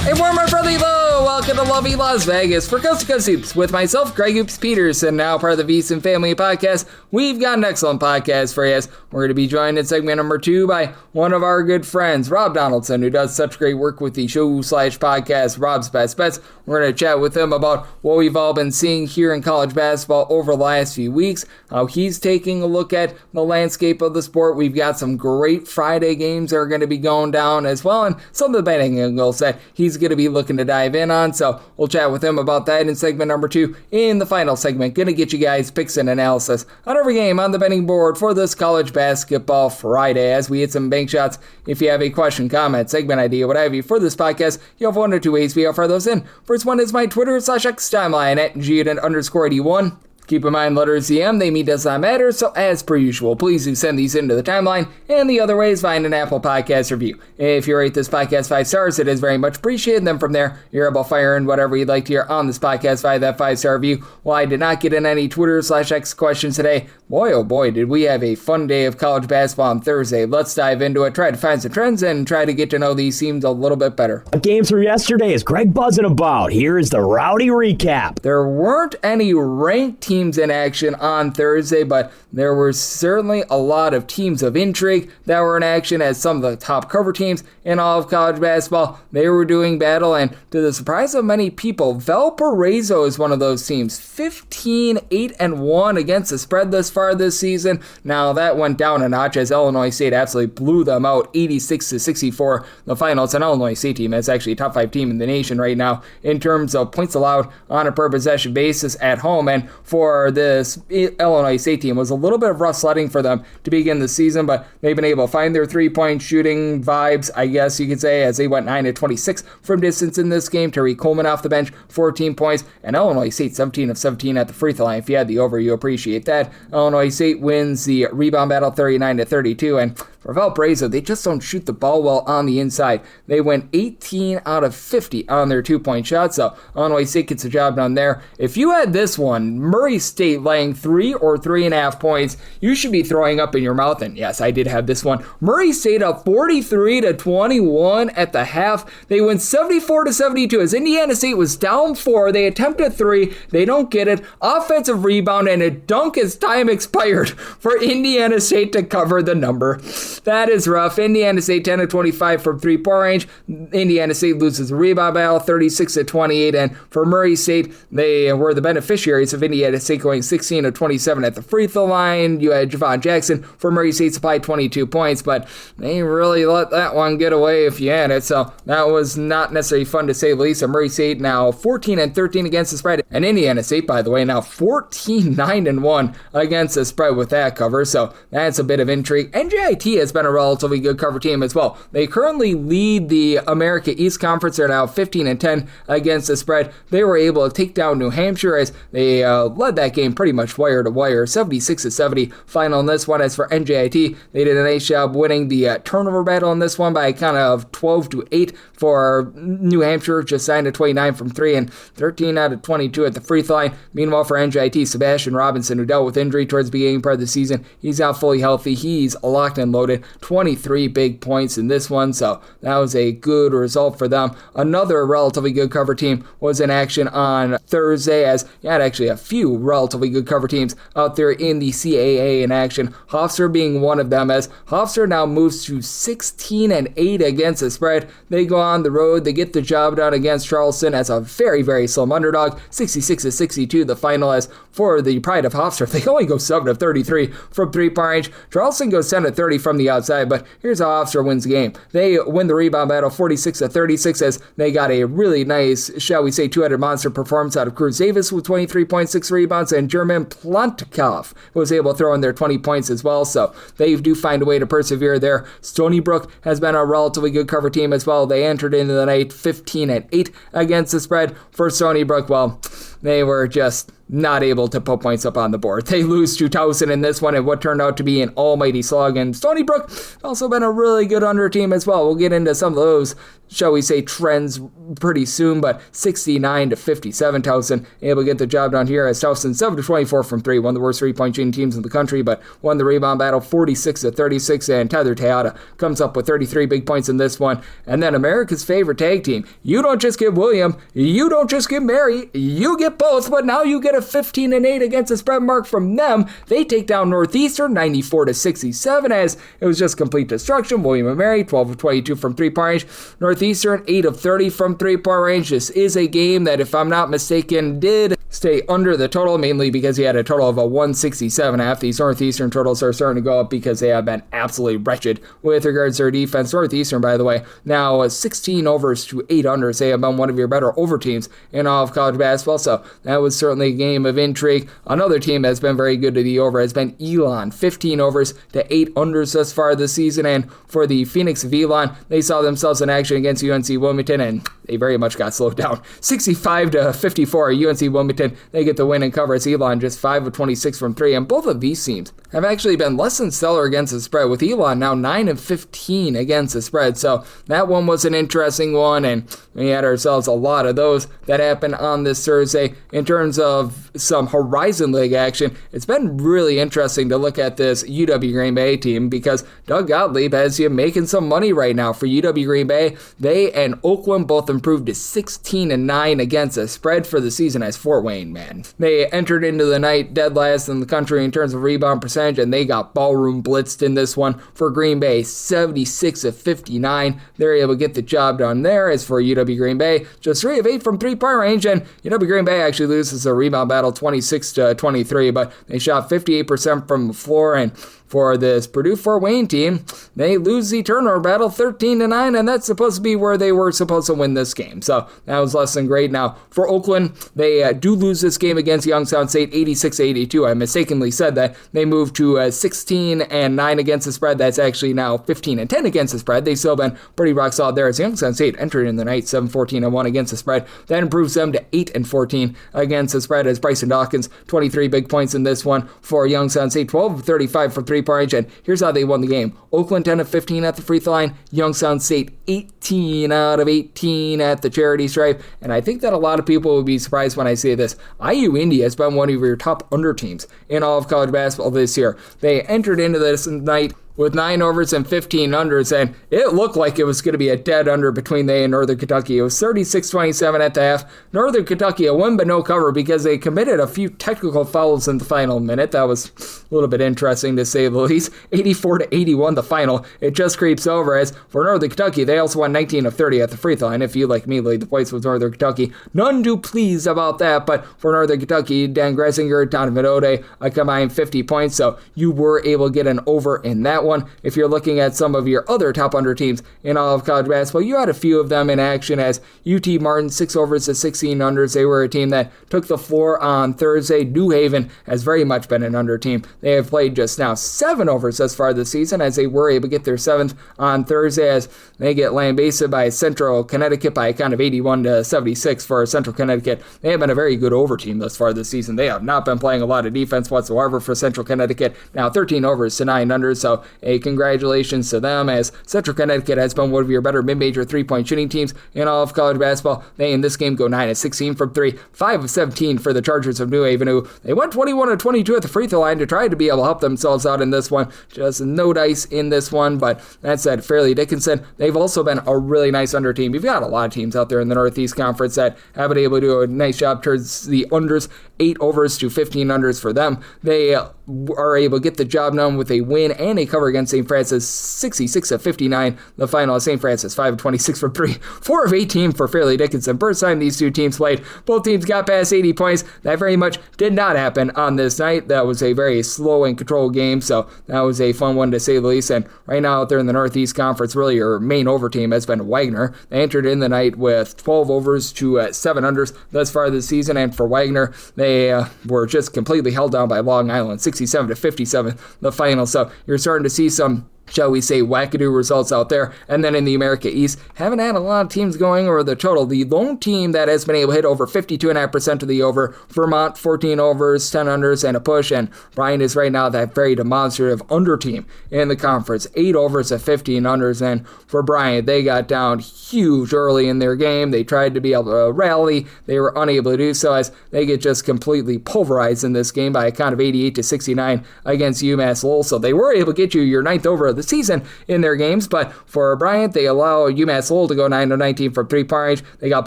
Hey, warmer brotherly low, welcome to lovely Las Vegas for Coast to Coast Hoops with myself, Greg Hoops Peterson, now part of the VSiN Family Podcast. We've got an excellent podcast for you. We're going to be joined in segment number 2 by one of our good friends, Rob Donaldson, who does such great work with the show/podcast, Rob's Best Bets. We're going to chat with him about what we've all been seeing here in college basketball over the last few weeks, how he's taking a look at the landscape of the sport. We've got some great Friday games that are going to be going down as well, and some of the betting angles that he's going to be looking to dive in on, so we'll chat with him about that in segment number 2. In the final segment, going to get you guys picks and analysis on every game on the betting board for this college basketball Friday as we hit some bank shots. If you have a question, comment, segment idea, what have you for this podcast, you have one or two ways we offer those in. First one is my Twitter/X timeline at Guden_81. Keep in mind, letters CM, they mean does not matter, so as per usual, please do send these into the timeline, and the other way is find an Apple Podcast review. If you rate this podcast 5 stars, it is very much appreciated. Then from there, you're able to fire in whatever you'd like to hear on this podcast via that 5-star review. While I did not get in any Twitter/X questions today, boy oh boy, did we have a fun day of college basketball on Thursday. Let's dive into it, try to find some trends, and try to get to know these teams a little bit better. Games from yesterday is Greg buzzing about. Here is the rowdy recap. There weren't any ranked teams in action on Thursday, but there were certainly a lot of teams of intrigue that were in action as some of the top cover teams in all of college basketball, they were doing battle, and to the surprise of many people, Valparaiso is one of those teams. 15-8-1 against the spread thus far this season. Now that went down a notch as Illinois State absolutely blew them out 86-64 the final. It's an Illinois State team that's actually a top 5 team in the nation right now in terms of points allowed on a per possession basis at home, and for this Illinois State team was a little bit of rough sledding for them to begin the season, but they've been able to find their three-point shooting vibes, I guess you could say, as they went 9-26 from distance in this game. Terry Coleman off the bench, 14 points, and Illinois State 17 of 17 at the free throw line. If you had the over, you appreciate that. Illinois State wins the rebound battle 39-32, and for Valparaiso, they just don't shoot the ball well on the inside. They went 18 out of 50 on their two-point shots, so Illinois State gets the job done there. If you had this one, Murray State laying 3 or 3.5 points, you should be throwing up in your mouth, and yes, I did have this one. Murray State up 43-21 at the half. They went 74-72 as Indiana State was down 4. They attempt a 3. They don't get it. Offensive rebound and a dunk as time expired for Indiana State to cover the number. That is rough. Indiana State 10-25 from 3-point range. Indiana State loses the rebound battle 36-28, and for Murray State, they were the beneficiaries of Indiana State going 16-27 at the free throw line. You had Javon Jackson for Murray State supplied 22 points, but they really let that one get away if you had it, so that was not necessarily fun to say the least. Murray State now 14-13 against the spread, and Indiana State, by the way, now 14-9-1 against the spread with that cover, so that's a bit of intrigue. NJIT has been a relatively good cover team as well. They currently lead the America East Conference. They're now 15-10 against the spread. They were able to take down New Hampshire as they led that game pretty much wire to wire, 76-70 final in this one. As for NJIT, they did a nice job winning the turnover battle in this one by a count of 12-8 for New Hampshire, just 9-29 from 3 and 13 out of 22 at the free throw line. Meanwhile, for NJIT, Sebastian Robinson, who dealt with injury towards the beginning part of the season, he's now fully healthy. He's locked and loaded. 23 big points in this one, so that was a good result for them. Another relatively good cover team was in action on Thursday, as you had actually a few relatively good cover teams out there in the CAA in action. Hofstra being one of them, as Hofstra now moves to 16-8 against the spread. They go on the road, they get the job done against Charleston as a very, very slim underdog, 66-62 the final. As for the pride of Hofstra, they only go 7-33 from 3-point range. Charleston goes 10-30 from the outside, but here's how Hofstra wins the game. They win the rebound battle 46-36 as they got a really nice, shall we say, two-headed monster performance out of Cruz Davis with 23.6 rebounds, and German Plotkov was able to throw in their 20 points as well, so they do find a way to persevere there. Stony Brook has been a relatively good cover team as well. They entered into the night 15-8 against the spread. For Stony Brook, well, they were just not able to put points up on the board. They lose 2,000 in this one, and what turned out to be an almighty slog. And Stony Brook also been a really good under team as well. We'll get into some of those, shall we say, trends pretty soon, but 69 to 57, Towson able to get the job done here as Towson 7 to 24 from 3, one of the worst 3-point shooting teams in the country, but won the rebound battle 46 to 36, and Tyler Teata comes up with 33 big points in this one. And then America's favorite tag team. You don't just get William, you don't just get Mary, you get both, but now you get a 15-8 against the spread mark from them. They take down Northeastern 94 to 67 as it was just complete destruction. William and Mary 12 of 22 from 3-point range. Northeastern 8 of 30 from 3-point range. This is a game that, if I'm not mistaken, did stay under the total, mainly because he had a total of a 167.5. These Northeastern totals are starting to go up because they have been absolutely wretched with regards to their defense. Northeastern, by the way, now 16 overs to 8 unders. They have been one of your better over teams in all of college basketball, so that was certainly a game of intrigue. Another team that's been very good to the over has been Elon, 15 overs to 8 unders thus far this season, and for the Phoenix of Elon, they saw themselves in action against UNC Wilmington, and they very much got slowed down. 65 to 54, UNC Wilmington, they get the win and cover as Elon just 5 of 26 from 3, and both of these teams have actually been less than stellar against the spread, with Elon now 9 of 15 against the spread, so that one was an interesting one, and we had ourselves a lot of those that happened on this Thursday. In terms of some Horizon League action, it's been really interesting to look at this UW Green Bay team because Doug Gottlieb has you making some money right now for UW Green Bay. They and Oakland both improved to 16-9 against the spread for the season as Fort Wayne, man. They entered into the night dead last in the country in terms of rebound percentage, and they got ballroom blitzed in this one for Green Bay, 76 of 59. They're able to get the job done there. As for UW Green Bay, just 3 of 8 from 3-point range, and UW Green Bay actually loses a rebound battle 26 to 23, but they shot 58% from the floor, and for this Purdue-Fort Wayne team, they lose the turnover battle 13-9, and that's supposed to be where they were supposed to win this game. So that was less than great. Now, for Oakland, they do lose this game against Youngstown State 86-82. I mistakenly said that. They moved to 16-9 against the spread. That's actually now 15-10 against the spread. They've still been pretty rock solid there as Youngstown State entered in the night 7-14-1 against the spread. That improves them to 8-14 against the spread as Bryson Dawkins, 23 big points in this one for Youngstown State, 12 of 35 from 3-point range, and here's how they won the game. Oakland 10 of 15 at the free throw line, Youngstown State 18 out of 18 at the charity stripe, and I think that a lot of people will be surprised when I say this. IU Indy has been one of your top under teams in all of college basketball this year. They entered into this night with 9 overs and 15 unders, and it looked like it was going to be a dead under between they and Northern Kentucky. It was 36-27 at the half. Northern Kentucky a win but no cover because they committed a few technical fouls in the final minute. That was a little bit interesting to say the least. 84-81 the final. It just creeps over as for Northern Kentucky, they also won 19 of 30 at the free throw line. If you like me, laid the points with Northern Kentucky. None too pleased about that, but for Northern Kentucky, Dan Gressinger, Donovan Ode, a combined 50 points, so you were able to get an over in that one. If you're looking at some of your other top under teams in all of college basketball, you had a few of them in action as UT Martin, 6 overs to 16 unders. They were a team that took the floor on Thursday. New Haven has very much been an under team. They have played just now 7 overs thus far this season as they were able to get their 7th on Thursday as they get lambasted by Central Connecticut by a count of 81-76 for Central Connecticut. They have been a very good over team thus far this season. They have not been playing a lot of defense whatsoever for Central Connecticut. Now 13 overs to 9 unders, so a congratulations to them as Central Connecticut has been one of your better mid-major 3-point shooting teams in all of college basketball. They in this game go 9 of 16 from 3, 5 of 17 for the Chargers of New Haven, who they went 21 of 22 at the free throw line to try to be able to help themselves out in this one. Just no dice in this one, but that said, Fairleigh Dickinson, they've also been a really nice under team. You've got a lot of teams out there in the Northeast Conference that have been able to do a nice job towards the unders, 8 overs to 15 unders for them. They are able to get the job done with a win and a cover against St. Francis, 66-59. The final of St. Francis, 5 of 26 from 3, 4 of 18 for Fairleigh Dickinson. First time these two teams played, both teams got past 80 points. That very much did not happen on this night. That was a very slow and controlled game, so that was a fun one to say the least. And right now out there in the Northeast Conference, really your main over team has been Wagner. They entered in the night with 12 overs to 7 unders thus far this season, and for Wagner, they were just completely held down by Long Island, 67-57 the final. So you're starting to see some shall we say, wackadoo results out there. And then in the America East, haven't had a lot of teams going over the total. The lone team that has been able to hit over 52.5% of the over, Vermont, 14 overs, 10 unders, and a push. And Bryant is right now that very demonstrative under team in the conference. 8 overs at 15 unders. And for Bryant, they got down huge early in their game. They tried to be able to rally. They were unable to do so as they get just completely pulverized in this game by a count of 88-69 against UMass Lowell. So they were able to get you your 9th over of the season in their games, but for Bryant, they allow UMass Lowell to go 9-19 from three-point range. They got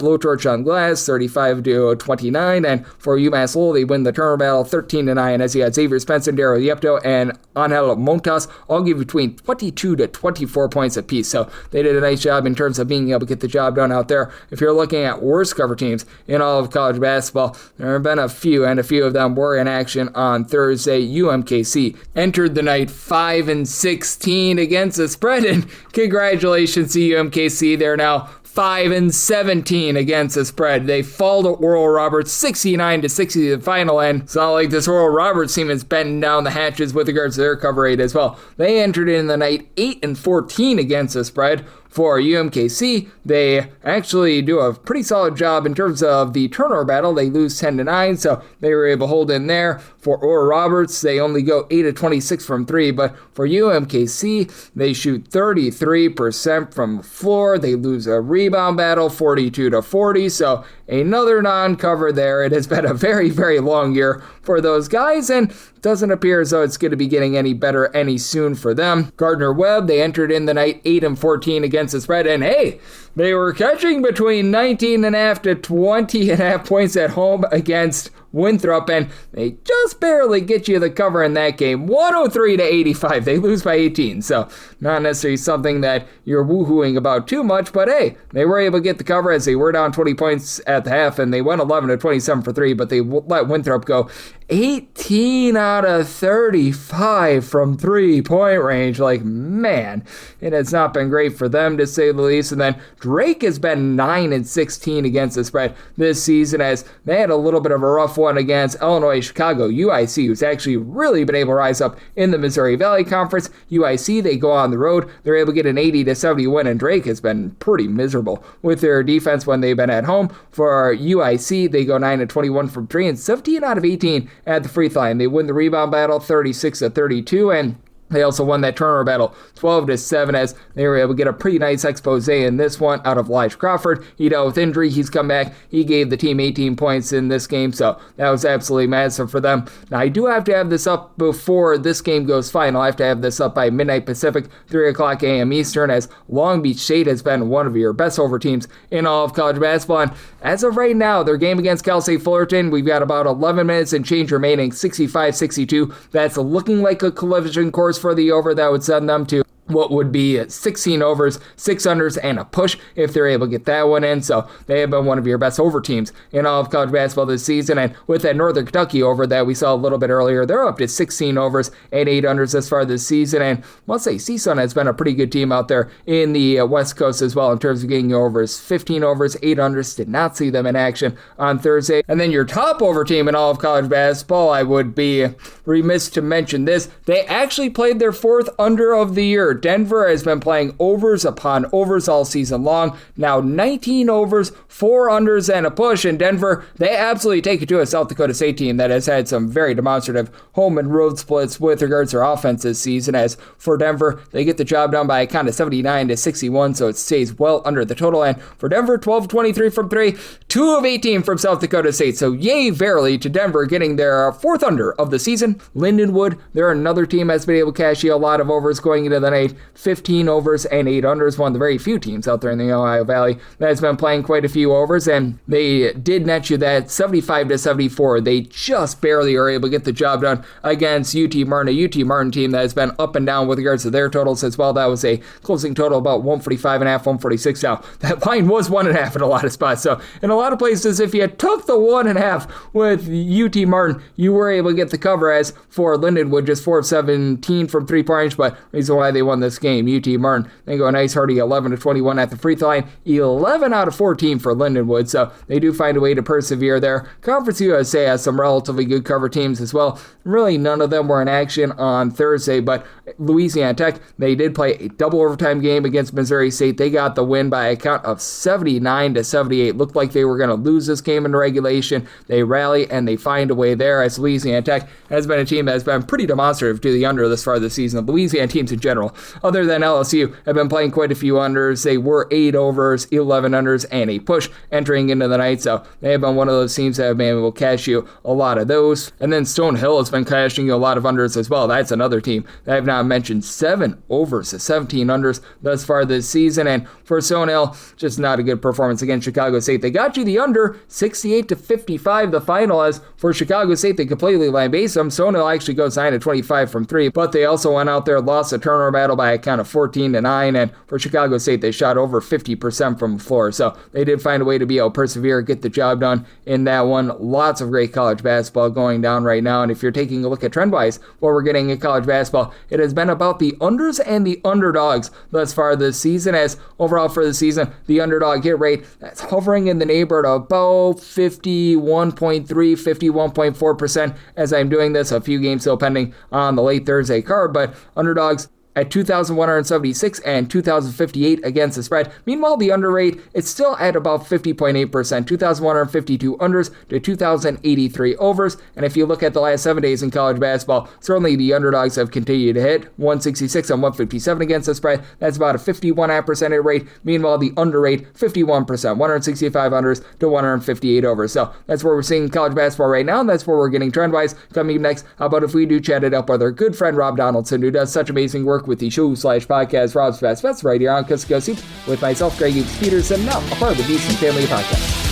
blowtorch on glass, 35-29, and for UMass Lowell, they win the turnover battle 13-9 as you had Xavier Spencer, Daryl Yepto, and Angel Montas all give between 22 to 24 points apiece. So they did a nice job in terms of being able to get the job done out there. If you're looking at worst cover teams in all of college basketball, there have been a few, and a few of them were in action on Thursday. UMKC entered the night 5-16 against the spread, and congratulations to UMKC. They're now 5-17 against the spread. They fall to Oral Roberts 69-60 in the final end. It's not like this Oral Roberts team is bending down the hatches with regards to their cover rate as well. They entered in the night 8-14 against the spread. For UMKC, they actually do a pretty solid job in terms of the turnover battle. They lose 10-9, so they were able to hold in there. For Oral Roberts, they only go 8-26 from 3, but for UMKC, they shoot 33% from the floor. They lose a rebound battle, 42-40, so another non-cover there. It has been a very, very long year for those guys, and doesn't appear as though it's going to be getting any better any soon for them. Gardner-Webb, they entered in the night 8-14 against the spread, and hey, they were catching between 19.5 to 20.5 points at home against Winthrop, and they just barely get you the cover in that game. 103-85. They lose by 18, so not necessarily something that you're woohooing about too much, but hey, they were able to get the cover as they were down 20 points at the half, and they went 11-27 for 3, but they let Winthrop go 18 out of 35 from three-point range. Like, man, it has not been great for them, to say the least. And then Drake has been 9-16 against the spread this season, as they had a little bit of a rough one against Illinois Chicago. UIC, who's actually really been able to rise up in the Missouri Valley Conference. UIC, they go on the road. They're able to get an 80-70 win, and Drake has been pretty miserable with their defense when they've been at home. For UIC, they go 9-21 from 3 and 17 out of 18 at the free throw line. They win the rebound battle 36-32, and they also won that turnover battle 12-7 as they were able to get a pretty nice expose in this one out of Lige Crawford. He dealt with injury. He's come back. He gave the team 18 points in this game, so that was absolutely massive for them. Now, I do have to have this up before this game goes final. I have to have this up by midnight Pacific, 3 o'clock a.m. Eastern, as Long Beach State has been one of your best over teams in all of college basketball. And as of right now, their game against Cal State Fullerton, we've got about 11 minutes and change remaining, 65-62. That's looking like a collision course for the over that would send them to what would be 16 overs, 6 unders, and a push if they're able to get that one in. So they have been one of your best over teams in all of college basketball this season. And with that Northern Kentucky over that we saw a little bit earlier, they're up to 16 overs and 8 unders thus far this season. And I'll say CSUN has been a pretty good team out there in the West Coast as well in terms of getting overs. 15 overs, 8 unders. Did not see them in action on Thursday. And then your top over team in all of college basketball, I would be remiss to mention this. They actually played their 4th under of the year. Denver has been playing overs upon overs all season long. Now 19 overs, 4 unders, and a push. And Denver, they absolutely take it to a South Dakota State team that has had some very demonstrative home and road splits with regards to their offense this season. As for Denver, they get the job done by a count of 79-61, so it stays well under the total. And for Denver, 12-23 from 3, 2 of 18 from South Dakota State. So yay verily to Denver getting their 4th under of the season. Lindenwood, they're another team that's been able to cash in a lot of overs going into the night. 15 overs and 8 unders, one of the very few teams out there in the Ohio Valley that has been playing quite a few overs, and they did net you that 75-74. They just barely are able to get the job done against UT Martin, a UT Martin team that has been up and down with regards to their totals as well. That was a closing total about 145.5, 146. Now, that line was 1.5 in a lot of spots, so in a lot of places, if you took the 1.5 with UT Martin, you were able to get the cover. As for Lindenwood, just 4 of 17 from 3-point range, but the reason why they won won this game. UT Martin, they go a nice hearty 11-21 at the free throw line, 11 out of 14 for Lindenwood, so they do find a way to persevere there. Conference USA has some relatively good cover teams as well. Really, none of them were in action on Thursday, but Louisiana Tech, they did play a double overtime game against Missouri State. They got the win by a count of 79-78. Looked like they were going to lose this game in regulation. They rally and they find a way there, as Louisiana Tech has been a team that has been pretty demonstrative to the under this far this season. The Louisiana teams in general, other than LSU, have been playing quite a few unders. They were 8 overs, 11 unders, and a push entering into the night, so they have been one of those teams that have been able to cash you a lot of those. And then Stonehill has been cashing you a lot of unders as well. That's another team that I've not mentioned. 7 overs to 17 unders thus far this season, and for Stonehill, just not a good performance against Chicago State. They got you the under, 68-55 the final, as for Chicago State, they completely lambasted them. Stonehill actually goes 9-25 from 3, but they also went out there, lost a turnover battle by a count of 14-9, and for Chicago State, they shot over 50% from the floor, so they did find a way to be able to persevere, get the job done in that one. Lots of great college basketball going down right now, and if you're taking a look at trend-wise, what we're getting in college basketball, it has been about the unders and the underdogs thus far this season, as overall for the season, the underdog hit rate, that's hovering in the neighborhood of about 51.3, 51.4% as I'm doing this. A few games still pending on the late Thursday card, but underdogs at 2,176 and 2,058 against the spread. Meanwhile, the under rate, it's still at about 50.8%, 2,152 unders to 2,083 overs. And if you look at the last 7 days in college basketball, certainly the underdogs have continued to hit 166 and 157 against the spread. That's about a 51% hit rate. Meanwhile, the under rate, 51%, 165 unders to 158 overs. So that's where we're seeing college basketball right now, and that's where we're getting trend-wise. Coming next, how about if we do chat it up with our good friend Rob Donaldson, who does such amazing work with the show/podcast Rob's Best Bets right here on Kuskosi with myself, Greg Hughes Peterson, now a part of the VSiN Family Podcast.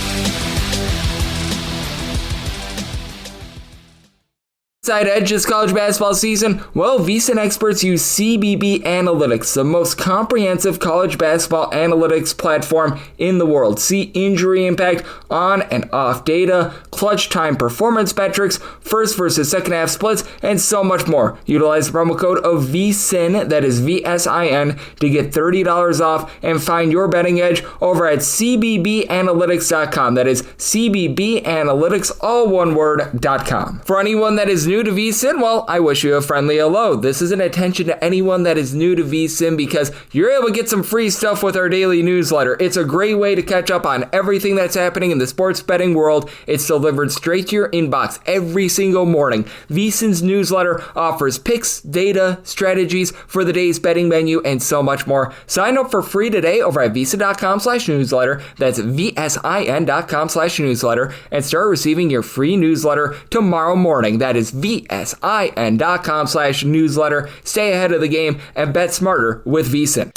Side edge this college basketball season? Well, VSiN experts use CBB Analytics, the most comprehensive college basketball analytics platform in the world. See injury impact, on and off data, clutch time performance metrics, first versus second half splits, and so much more. Utilize the promo code of VSiN, that is VSIN, to get $30 off and find your betting edge over at cbbanalytics.com. That is cbbanalytics, all one word.com. For anyone that is new to VSiN, well, I wish you a friendly hello. This is an attention to anyone that is new to VSiN because you're able to get some free stuff with our daily newsletter. It's a great way to catch up on everything that's happening in the sports betting world. It's delivered straight to your inbox every single morning. VSiN's newsletter offers picks, data, strategies for the day's betting menu, and so much more. Sign up for free today over at VSiN.com/newsletter. That's VSIN.com/newsletter, and start receiving your free newsletter tomorrow morning. That is VSIN.com/newsletter. Stay ahead of the game and bet smarter with VSiN.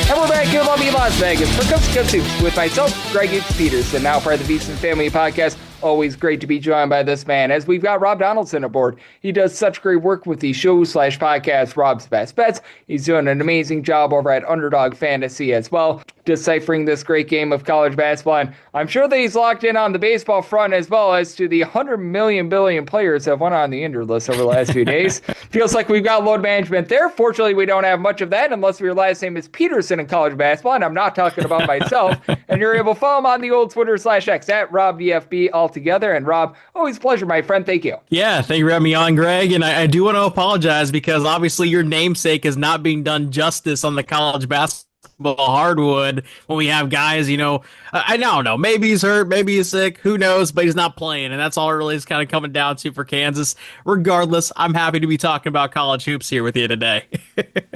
And we're back here in lovely Las Vegas for Coast to Coast Hoops with myself, Greg Hughes Peterson, now part of the VSiN Family Podcast. Always great to be joined by this man, as we've got Rob Donaldson aboard. He does such great work with the show/podcast Rob's Best Bets. He's doing an amazing job over at Underdog Fantasy as well, deciphering this great game of college basketball. And I'm sure that he's locked in on the baseball front as well as to the 100 million billion players that went on the injured list over the last few days. Feels like we've got load management there. Fortunately, we don't have much of that unless your last name is Peterson in college basketball, and I'm not talking about myself. And you're able to follow him on the old Twitter/X at RobDFB altogether. And Rob, always a pleasure, my friend. Thank you. Yeah, thank you for having me on, Greg. And I do want to apologize because obviously your namesake is not being done justice on the college basketball hardwood when we have guys, I don't know, maybe he's hurt, maybe he's sick, who knows, but he's not playing, and that's all it really is kind of coming down to for Kansas. Regardless, I'm happy to be talking about college hoops here with you today.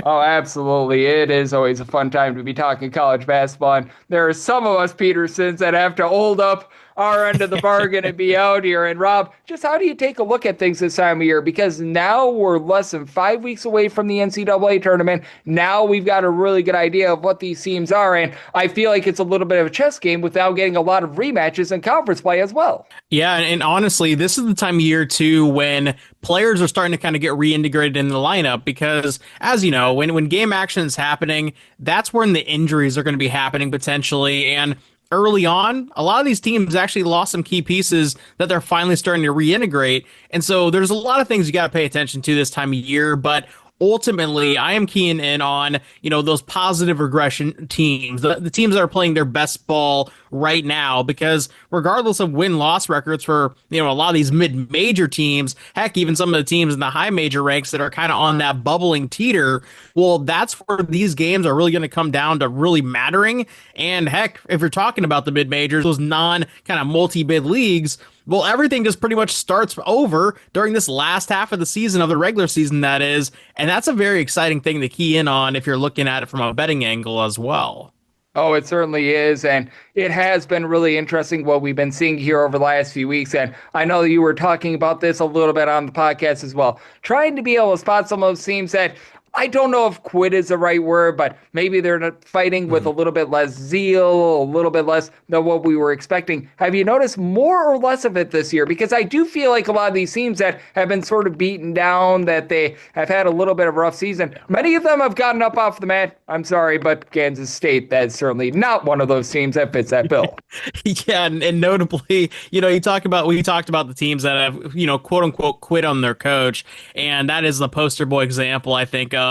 Oh, absolutely. It is always a fun time to be talking college basketball, and there are some of us Petersons that have to hold up our end of the bargain and be out here. And Rob, just how do you take a look at things this time of year? Because now we're less than 5 weeks away from the NCAA tournament. Now we've got a really good idea of what these teams are. And I feel like it's a little bit of a chess game without getting a lot of rematches and conference play as well. Yeah, and honestly, this is the time of year, too, when players are starting to kind of get reintegrated in the lineup because, as you know, when game action is happening, that's when the injuries are going to be happening potentially. And early on, a lot of these teams actually lost some key pieces that they're finally starting to reintegrate. And so there's a lot of things you got to pay attention to this time of year. But ultimately, I am keying in on, those positive regression teams, the teams that are playing their best ball right now, because regardless of win-loss records for, a lot of these mid-major teams, heck, even some of the teams in the high major ranks that are kind of on that bubbling teeter, well, that's where these games are really going to come down to really mattering. And heck, if you're talking about the mid-majors, those non-kind of multi-bid leagues, well, everything just pretty much starts over during this last half of the season, of the regular season, that is. And that's a very exciting thing to key in on if you're looking at it from a betting angle as well. Oh, it certainly is. And it has been really interesting what we've been seeing here over the last few weeks. And I know you were talking about this a little bit on the podcast as well, trying to be able to spot some of those teams that I don't know if quit is the right word, but maybe they're fighting with a little bit less zeal, a little bit less than what we were expecting. Have you noticed more or less of it this year? Because I do feel like a lot of these teams that have been sort of beaten down, that they have had a little bit of a rough season, many of them have gotten up off the mat. I'm sorry, but Kansas State, that's certainly not one of those teams that fits that bill. Yeah, and notably, we talked about the teams that have, quote unquote, quit on their coach, and that is the poster boy example, I think, of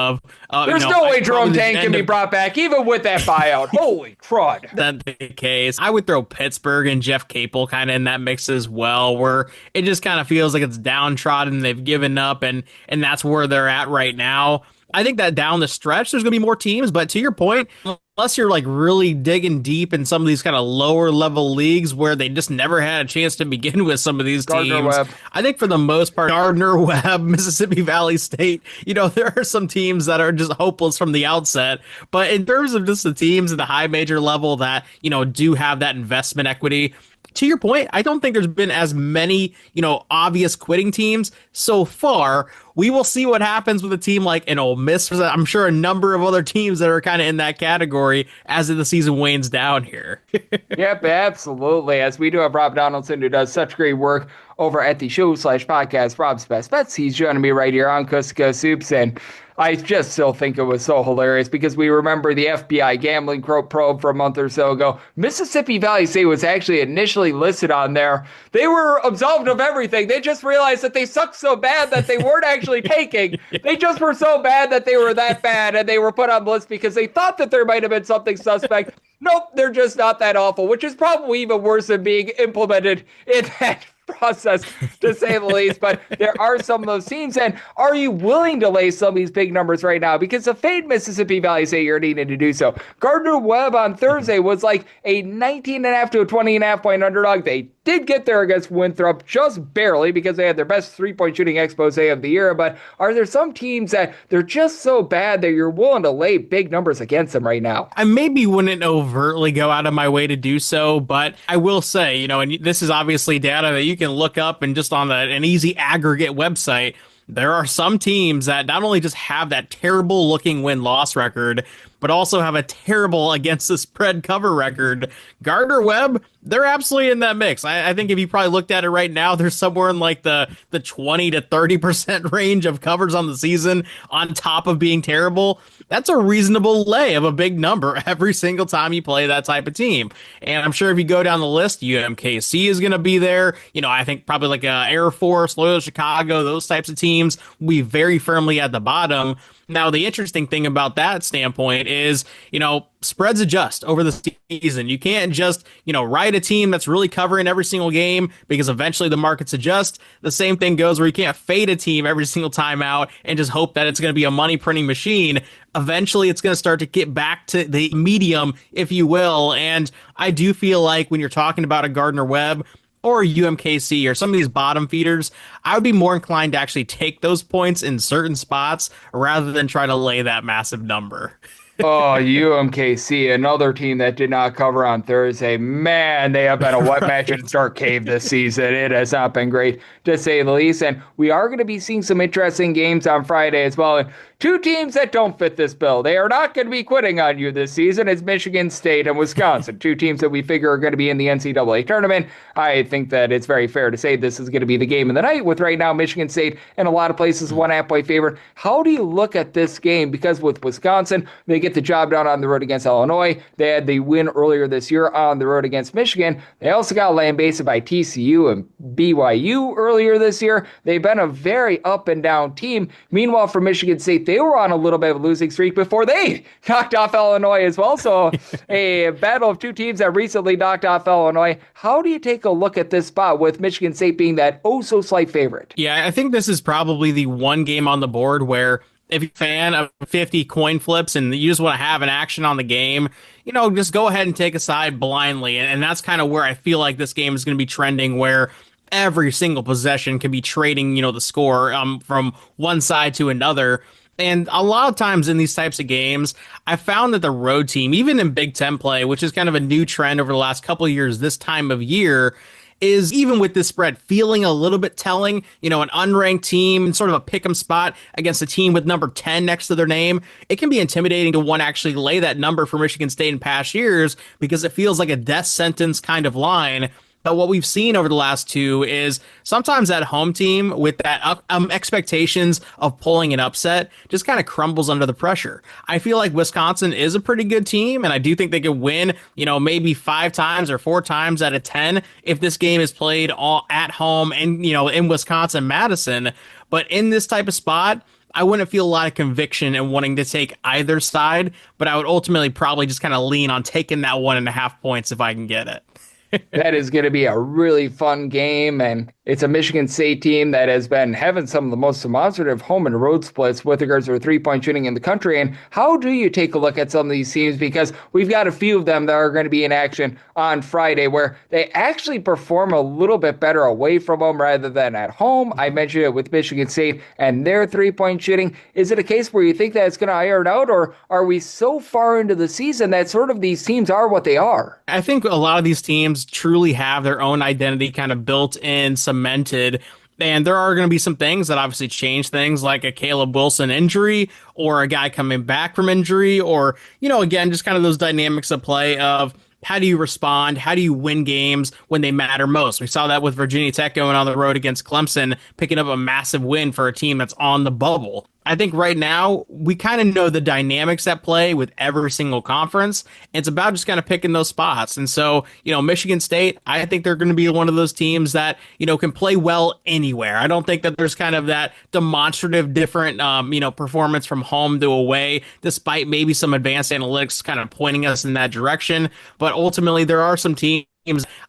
there's no way Jerome Tang can be brought back, even with that buyout. Holy crud. That's the case. I would throw Pittsburgh and Jeff Capel kind of in that mix as well, where it just kind of feels like it's downtrodden, they've given up, and that's where they're at right now. I think that down the stretch, there's going to be more teams, but to your point, unless you're like really digging deep in some of these kind of lower level leagues where they just never had a chance to begin with some of these teams, I think for the most part, Gardner Webb, Mississippi Valley State, there are some teams that are just hopeless from the outset. But in terms of just the teams at the high major level that, do have that investment equity, to your point, I don't think there's been as many, obvious quitting teams so far. We will see what happens with a team like an Ole Miss. I'm sure a number of other teams that are kind of in that category as the season wanes down here. Yep, absolutely. As we do have Rob Donaldson, who does such great work over at the show/podcast, Rob's Best Bets. He's joining me right here on Coast to Coast Soups, and I just still think it was so hilarious because we remember the FBI gambling probe from a month or so ago. Mississippi Valley State was actually initially listed on there. They were absolved of everything. They just realized that they sucked so bad that they weren't actually taking. They just were so bad that they were that bad, and they were put on the list because they thought that there might have been something suspect. Nope, they're just not that awful, which is probably even worse than being implemented in that process, to say the least. But there are some of those teams. And are you willing to lay some of these big numbers right now? Because to fade Mississippi Valley State, you're needing to do so. Gardner Webb on Thursday was like a 19.5 to a 20.5 point underdog. They did get there against Winthrop just barely because they had their best three-point shooting expose of the year. But are there some teams that they're just so bad that you're willing to lay big numbers against them right now? I maybe wouldn't overtly go out of my way to do so, but I will say, and this is obviously data that you can look up and just on an easy aggregate website, there are some teams that not only just have that terrible looking win-loss record, but also have a terrible against the spread cover record. Gardner Webb, they're absolutely in that mix. I think if you probably looked at it right now, they're somewhere in like the 20 to 30% range of covers on the season on top of being terrible. That's a reasonable lay of a big number every single time you play that type of team. And I'm sure if you go down the list, UMKC is going to be there. I think probably like Air Force, Loyola Chicago, those types of teams will be very firmly at the bottom. Now, the interesting thing about that standpoint is, spreads adjust over the season. You can't just, ride a team that's really covering every single game because eventually the markets adjust. The same thing goes where you can't fade a team every single time out and just hope that it's going to be a money printing machine. Eventually, it's going to start to get back to the medium, if you will. And I do feel like when you're talking about a Gardner Webb or UMKC or some of these bottom feeders, I would be more inclined to actually take those points in certain spots rather than try to lay that massive number. Oh, UMKC, another team that did not cover on Thursday. Man, they have been a wet match in Stark Cave this season. It has not been great, to say the least. And we are going to be seeing some interesting games on Friday as well. And two teams that don't fit this bill. They are not going to be quitting on you this season. It's Michigan State and Wisconsin, two teams that we figure are going to be in the NCAA tournament. I think that it's very fair to say this is going to be the game of the night, with right now Michigan State in a lot of places 1.5 point favorite. How do you look at this game? Because with Wisconsin, they get get the job done on the road against Illinois. They had the win earlier this year on the road against Michigan. They also got lambasted by TCU and BYU earlier this year. They've been a very up and down team. Meanwhile, for Michigan State, they were on a little bit of a losing streak before they knocked off Illinois as well. So a battle of two teams that recently knocked off Illinois. How do you take a look at this spot with Michigan State being that oh-so-slight favorite? Yeah, I think this is probably the one game on the board where if you're a fan of 50 coin flips and you just want to have an action on the game, just go ahead and take a side blindly. And that's kind of where I feel like this game is going to be trending, where every single possession can be trading, the score from one side to another. And a lot of times in these types of games, I found that the road team, even in Big Ten play, which is kind of a new trend over the last couple of years this time of year, is even with this spread feeling a little bit telling, an unranked team in sort of a pick'em spot against a team with number 10 next to their name. It can be intimidating to want to actually lay that number for Michigan State in past years because it feels like a death sentence kind of line. But what we've seen over the last two is sometimes that home team with that expectations of pulling an upset just kind of crumbles under the pressure. I feel like Wisconsin is a pretty good team, and I do think they could win, maybe 5 times or 4 times out of 10 if this game is played all at home and, in Wisconsin, Madison. But in this type of spot, I wouldn't feel a lot of conviction in wanting to take either side, but I would ultimately probably just kind of lean on taking that 1.5 points if I can get it. That is going to be a really fun game, and it's a Michigan State team that has been having some of the most demonstrative home and road splits with regards to three-point shooting in the country. And how do you take a look at some of these teams? Because we've got a few of them that are going to be in action on Friday where they actually perform a little bit better away from home rather than at home. I mentioned it with Michigan State and their three-point shooting. Is it a case where you think that it's going to iron out, or are we so far into the season that sort of these teams are what they are? I think a lot of these teams truly have their own identity kind of built in, cemented. And there are going to be some things that obviously change things, like a Caleb Wilson injury or a guy coming back from injury, or, again, just kind of those dynamics of play of how do you respond? How do you win games when they matter most? We saw that with Virginia Tech going on the road against Clemson, picking up a massive win for a team that's on the bubble. I think right now we kind of know the dynamics at play with every single conference. It's about just kind of picking those spots. And so, Michigan State, I think they're going to be one of those teams that, can play well anywhere. I don't think that there's kind of that demonstrative different, performance from home to away, despite maybe some advanced analytics kind of pointing us in that direction. But ultimately, there are some teams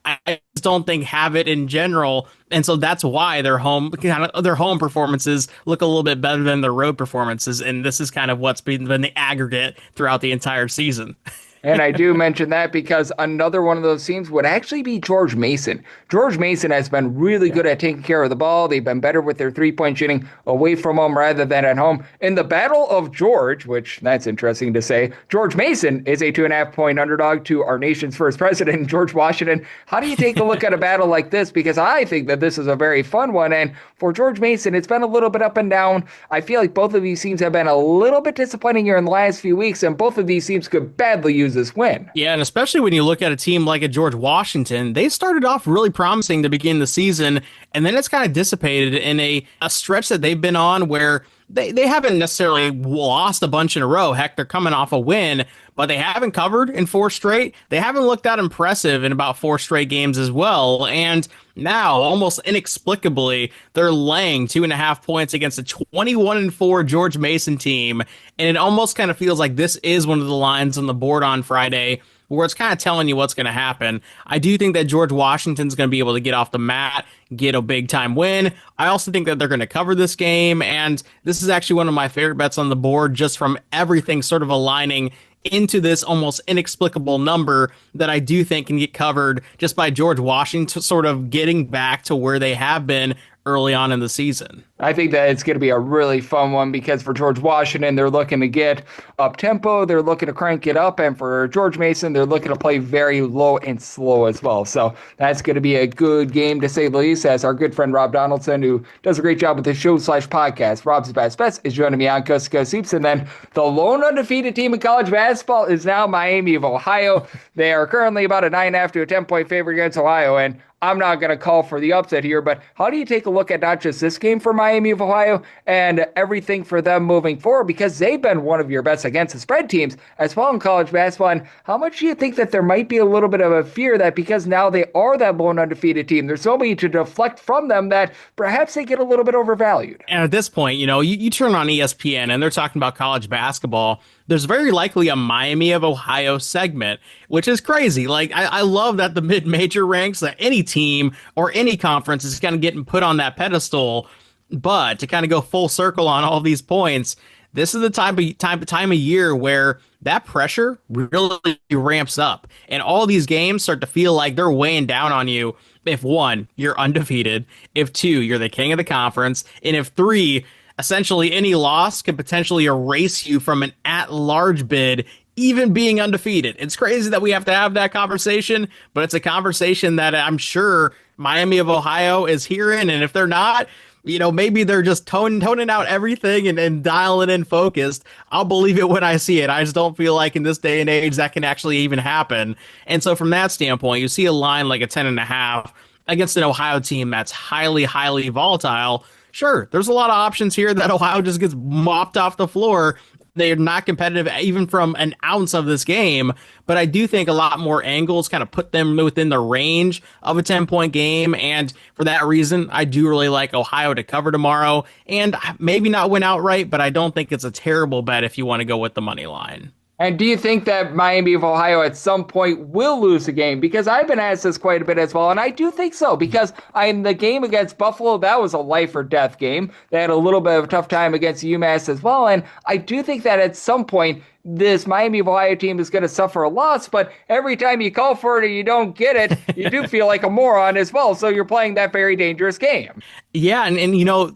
I just don't think have it in general, and so that's why their home performances look a little bit better than their road performances, and this is kind of what's been the aggregate throughout the entire season. And I do mention that because another one of those teams would actually be George Mason. George Mason has been really good at taking care of the ball. They've been better with their three-point shooting away from home rather than at home. In the Battle of George, which that's interesting to say, George Mason is a 2.5-point underdog to our nation's first president, George Washington. How do you take a look at a battle like this? Because I think that this is a very fun one. And for George Mason, it's been a little bit up and down. I feel like both of these teams have been a little bit disappointing here in the last few weeks, and both of these teams could badly use this win. Yeah, and especially when you look at a team like a George Washington, they started off really promising to begin the season, and then it's kind of dissipated in a stretch that they've been on where they haven't necessarily lost a bunch in a row. Heck, they're coming off a win, but they haven't covered in 4 straight. They haven't looked that impressive in about 4 straight games as well. And now, almost inexplicably, they're laying 2.5 points against a 21-4 George Mason team. And it almost kind of feels like this is one of the lines on the board on Friday where it's kind of telling you what's going to happen. I do think that George Washington's going to be able to get off the mat, get a big-time win. I also think that they're going to cover this game, and this is actually one of my favorite bets on the board just from everything sort of aligning into this almost inexplicable number that I do think can get covered just by George Washington sort of getting back to where they have been early on in the season. I think that it's going to be a really fun one because for George Washington, they're looking to get up tempo. They're looking to crank it up. And for George Mason, they're looking to play very low and slow as well. So that's going to be a good game to say the least, as our good friend Rob Donaldson, who does a great job with the show/podcast, Rob's Best Bets, is joining me on Coast to Coast Hoops. And then the lone undefeated team in college basketball is now Miami of Ohio. They are currently about a 9.5 to a 10-point favorite against Ohio. And I'm not going to call for the upset here, but how do you take a look at not just this game for Miami, Miami of Ohio and everything for them moving forward, because they've been one of your best against the spread teams as well in college basketball. And how much do you think that there might be a little bit of a fear that because now they are that lone undefeated team, there's so many to deflect from them that perhaps they get a little bit overvalued? And at this point, you turn on ESPN and they're talking about college basketball. There's very likely a Miami of Ohio segment, which is crazy. Like, I love that the mid-major ranks, that any team or any conference is kind of getting put on that pedestal. But to kind of go full circle on all these points, this is the time of year where that pressure really ramps up, and all these games start to feel like they're weighing down on you. If one, you're undefeated. If two, you're the king of the conference. And if three, essentially any loss could potentially erase you from an at-large bid, even being undefeated. It's crazy that we have to have that conversation, but it's a conversation that I'm sure Miami of Ohio is hearing. And if they're not, maybe they're just toning out everything and dialing in focused. I'll believe it when I see it. I just don't feel like in this day and age that can actually even happen. And so from that standpoint, you see a line like a 10.5 against an Ohio team that's highly, highly volatile. Sure, there's a lot of options here that Ohio just gets mopped off the floor. They're not competitive even from an ounce of this game, but I do think a lot more angles kind of put them within the range of a 10-point game, and for that reason, I do really like Ohio to cover tomorrow, and maybe not win outright, but I don't think it's a terrible bet if you want to go with the money line. And do you think that Miami of Ohio at some point will lose a game? Because I've been asked this quite a bit as well, and I do think so. Because in the game against Buffalo, that was a life or death game. They had a little bit of a tough time against UMass as well, and I do think that at some point this Miami of Ohio team is going to suffer a loss, but every time you call for it and you don't get it, you do feel like a moron as well. So you're playing that very dangerous game. Yeah, and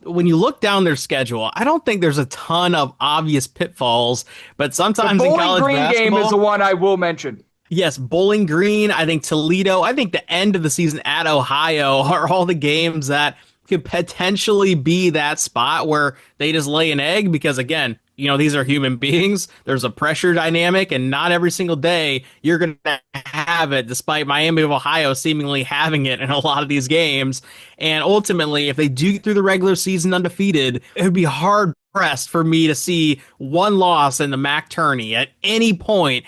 when you look down their schedule, I don't think there's a ton of obvious pitfalls, but sometimes the in college Bowling Green basketball, game is the one I will mention. Yes, Bowling Green, I think Toledo, I think the end of the season at Ohio are all the games that could potentially be that spot where they just lay an egg because, again, these are human beings. There's a pressure dynamic, and not every single day you're going to have it, despite Miami of Ohio seemingly having it in a lot of these games. And ultimately, if they do get through the regular season undefeated, it would be hard pressed for me to see one loss in the MAC tourney at any point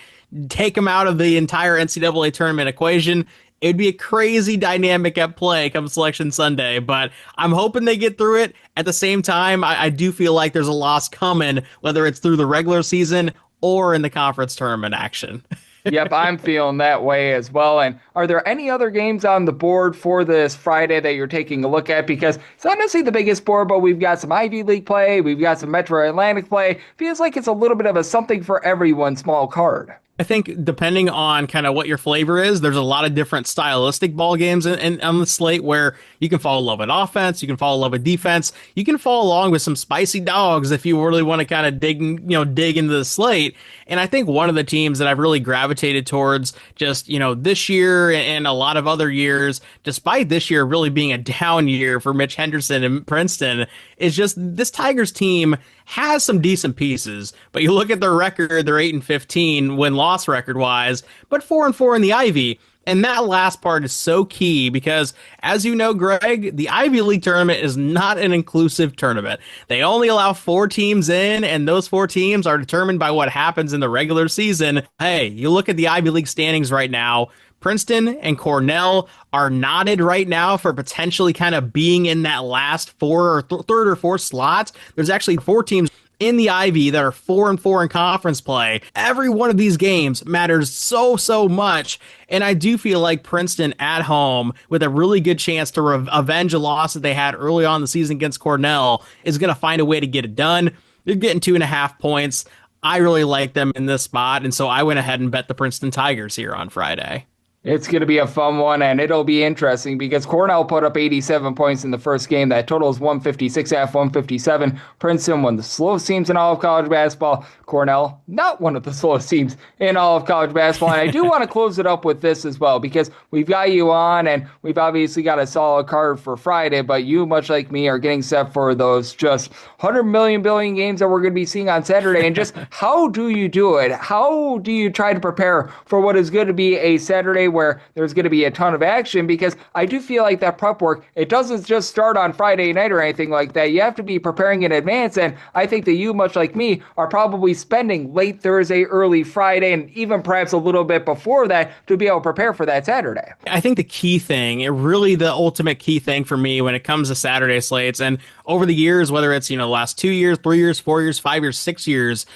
take them out of the entire NCAA tournament equation. It'd be a crazy dynamic at play come Selection Sunday, but I'm hoping they get through it. At the same time, I do feel like there's a loss coming, whether it's through the regular season or in the conference tournament action. Yep, I'm feeling that way as well. And are there any other games on the board for this Friday that you're taking a look at? Because it's not necessarily the biggest board, but we've got some Ivy League play, we've got some Metro Atlantic play. Feels like it's a little bit of a something for everyone small card. I think depending on kind of what your flavor is, there's a lot of different stylistic ball games on the slate where you can fall in love with offense, you can fall in love with defense, you can fall along with some spicy dogs if you really want to kind of dig into the slate. And I think one of the teams that I've really gravitated towards just, this year and a lot of other years, despite this year really being a down year for Mitch Henderson and Princeton, is just this Tigers team has some decent pieces, but you look at their record, they're 8-15 win-loss record-wise, but 4-4 in the Ivy. And that last part is so key because, as you know, Greg, the Ivy League tournament is not an inclusive tournament. They only allow 4 teams in, and those 4 teams are determined by what happens in the regular season. Hey, you look at the Ivy League standings right now, Princeton and Cornell are knotted right now for potentially kind of being in that last third or fourth slot. There's actually 4 teams in the Ivy that are 4-4 in conference play. Every one of these games matters so much. And I do feel like Princeton at home with a really good chance to avenge a loss that they had early on in the season against Cornell is going to find a way to get it done. They're getting 2.5 points. I really like them in this spot. And so I went ahead and bet the Princeton Tigers here on Friday. It's going to be a fun one, and it'll be interesting because Cornell put up 87 points in the first game. That total is 156 after 157. Princeton, one of the slowest teams in all of college basketball. Cornell, not one of the slowest teams in all of college basketball. And I do want to close it up with this as well because we've got you on, and we've obviously got a solid card for Friday, but you, much like me, are getting set for those just 100 million billion games that we're going to be seeing on Saturday. And just how do you do it? How do you try to prepare for what is going to be a Saturday where there's going to be a ton of action, because I do feel like that prep work, it doesn't just start on Friday night or anything like that. You have to be preparing in advance, and I think that you, much like me, are probably spending late Thursday, early Friday, and even perhaps a little bit before that to be able to prepare for that Saturday. I think the key thing, really the ultimate key thing for me when it comes to Saturday slates, and over the years, whether it's, the last 2 years, 3 years, 4 years, 5 years, 6 years,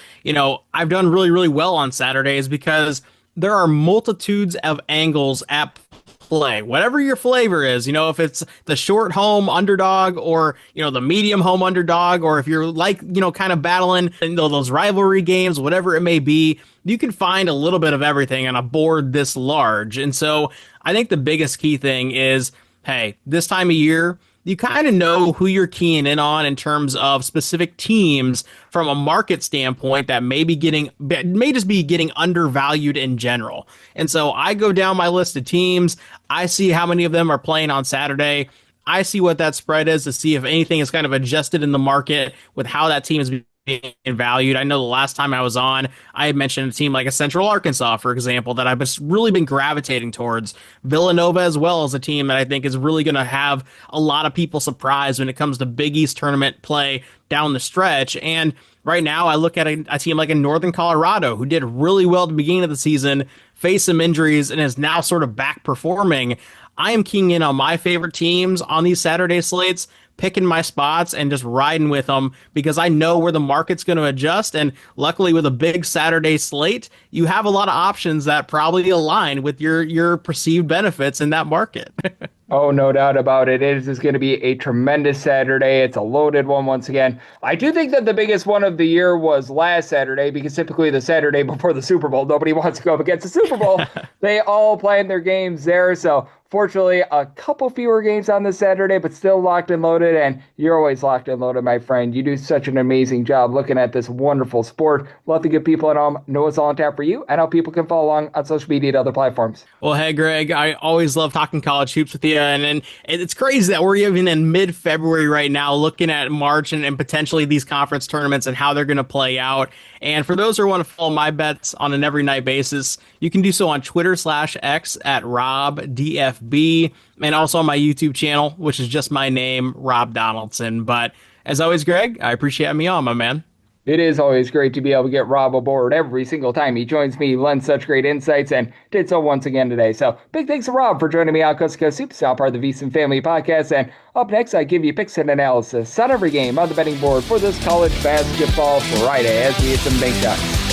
I've done really, really well on Saturdays because there are multitudes of angles at play, whatever your flavor is, if it's the short home underdog or, the medium home underdog, or if you're like, kind of battling those rivalry games, whatever it may be, you can find a little bit of everything on a board this large. And so I think the biggest key thing is, hey, this time of year, you kind of know who you're keying in on in terms of specific teams from a market standpoint that may just be getting undervalued in general. And so I go down my list of teams. I see how many of them are playing on Saturday. I see what that spread is to see if anything is kind of adjusted in the market with how that team is being valued. I know the last time I was on, I had mentioned a team like a Central Arkansas, for example, that I've really been gravitating towards. Villanova as well as a team that I think is really going to have a lot of people surprised when it comes to Big East tournament play down the stretch. And right now I look at a team like in Northern Colorado, who did really well at the beginning of the season, faced some injuries, and is now sort of back performing. I am keying in on my favorite teams on these Saturday slates, picking my spots and just riding with them because I know where the market's going to adjust. And luckily with a big Saturday slate, you have a lot of options that probably align with your perceived benefits in that market. Oh, no doubt about it. It is going to be a tremendous Saturday. It's a loaded one once again. I do think that the biggest one of the year was last Saturday, because typically the Saturday before the Super Bowl, nobody wants to go up against the Super Bowl. They all plan their games there. So fortunately, a couple fewer games on this Saturday, but still locked and loaded. And you're always locked and loaded, my friend. You do such an amazing job looking at this wonderful sport. Let the good people at home know what's all on tap for you and how people can follow along on social media and other platforms. Well, hey, Greg, I always love talking college hoops with you. And it's crazy that we're even in mid-February right now looking at March and potentially these conference tournaments and how they're going to play out. And for those who want to follow my bets on an every night basis, you can do so on Twitter/X at RobDFB, and also on my YouTube channel, which is just my name, Rob Donaldson. But as always, Greg, I appreciate having me on, my man. It is always great to be able to get Rob aboard every single time he joins me, lends such great insights, and did so once again today. So big thanks to Rob for joining me on Coast to Coast Hoops, now part of the VSiN Family Podcast. And up next, I give you picks and analysis on every game on the betting board for this college basketball Friday as we hit some big shots.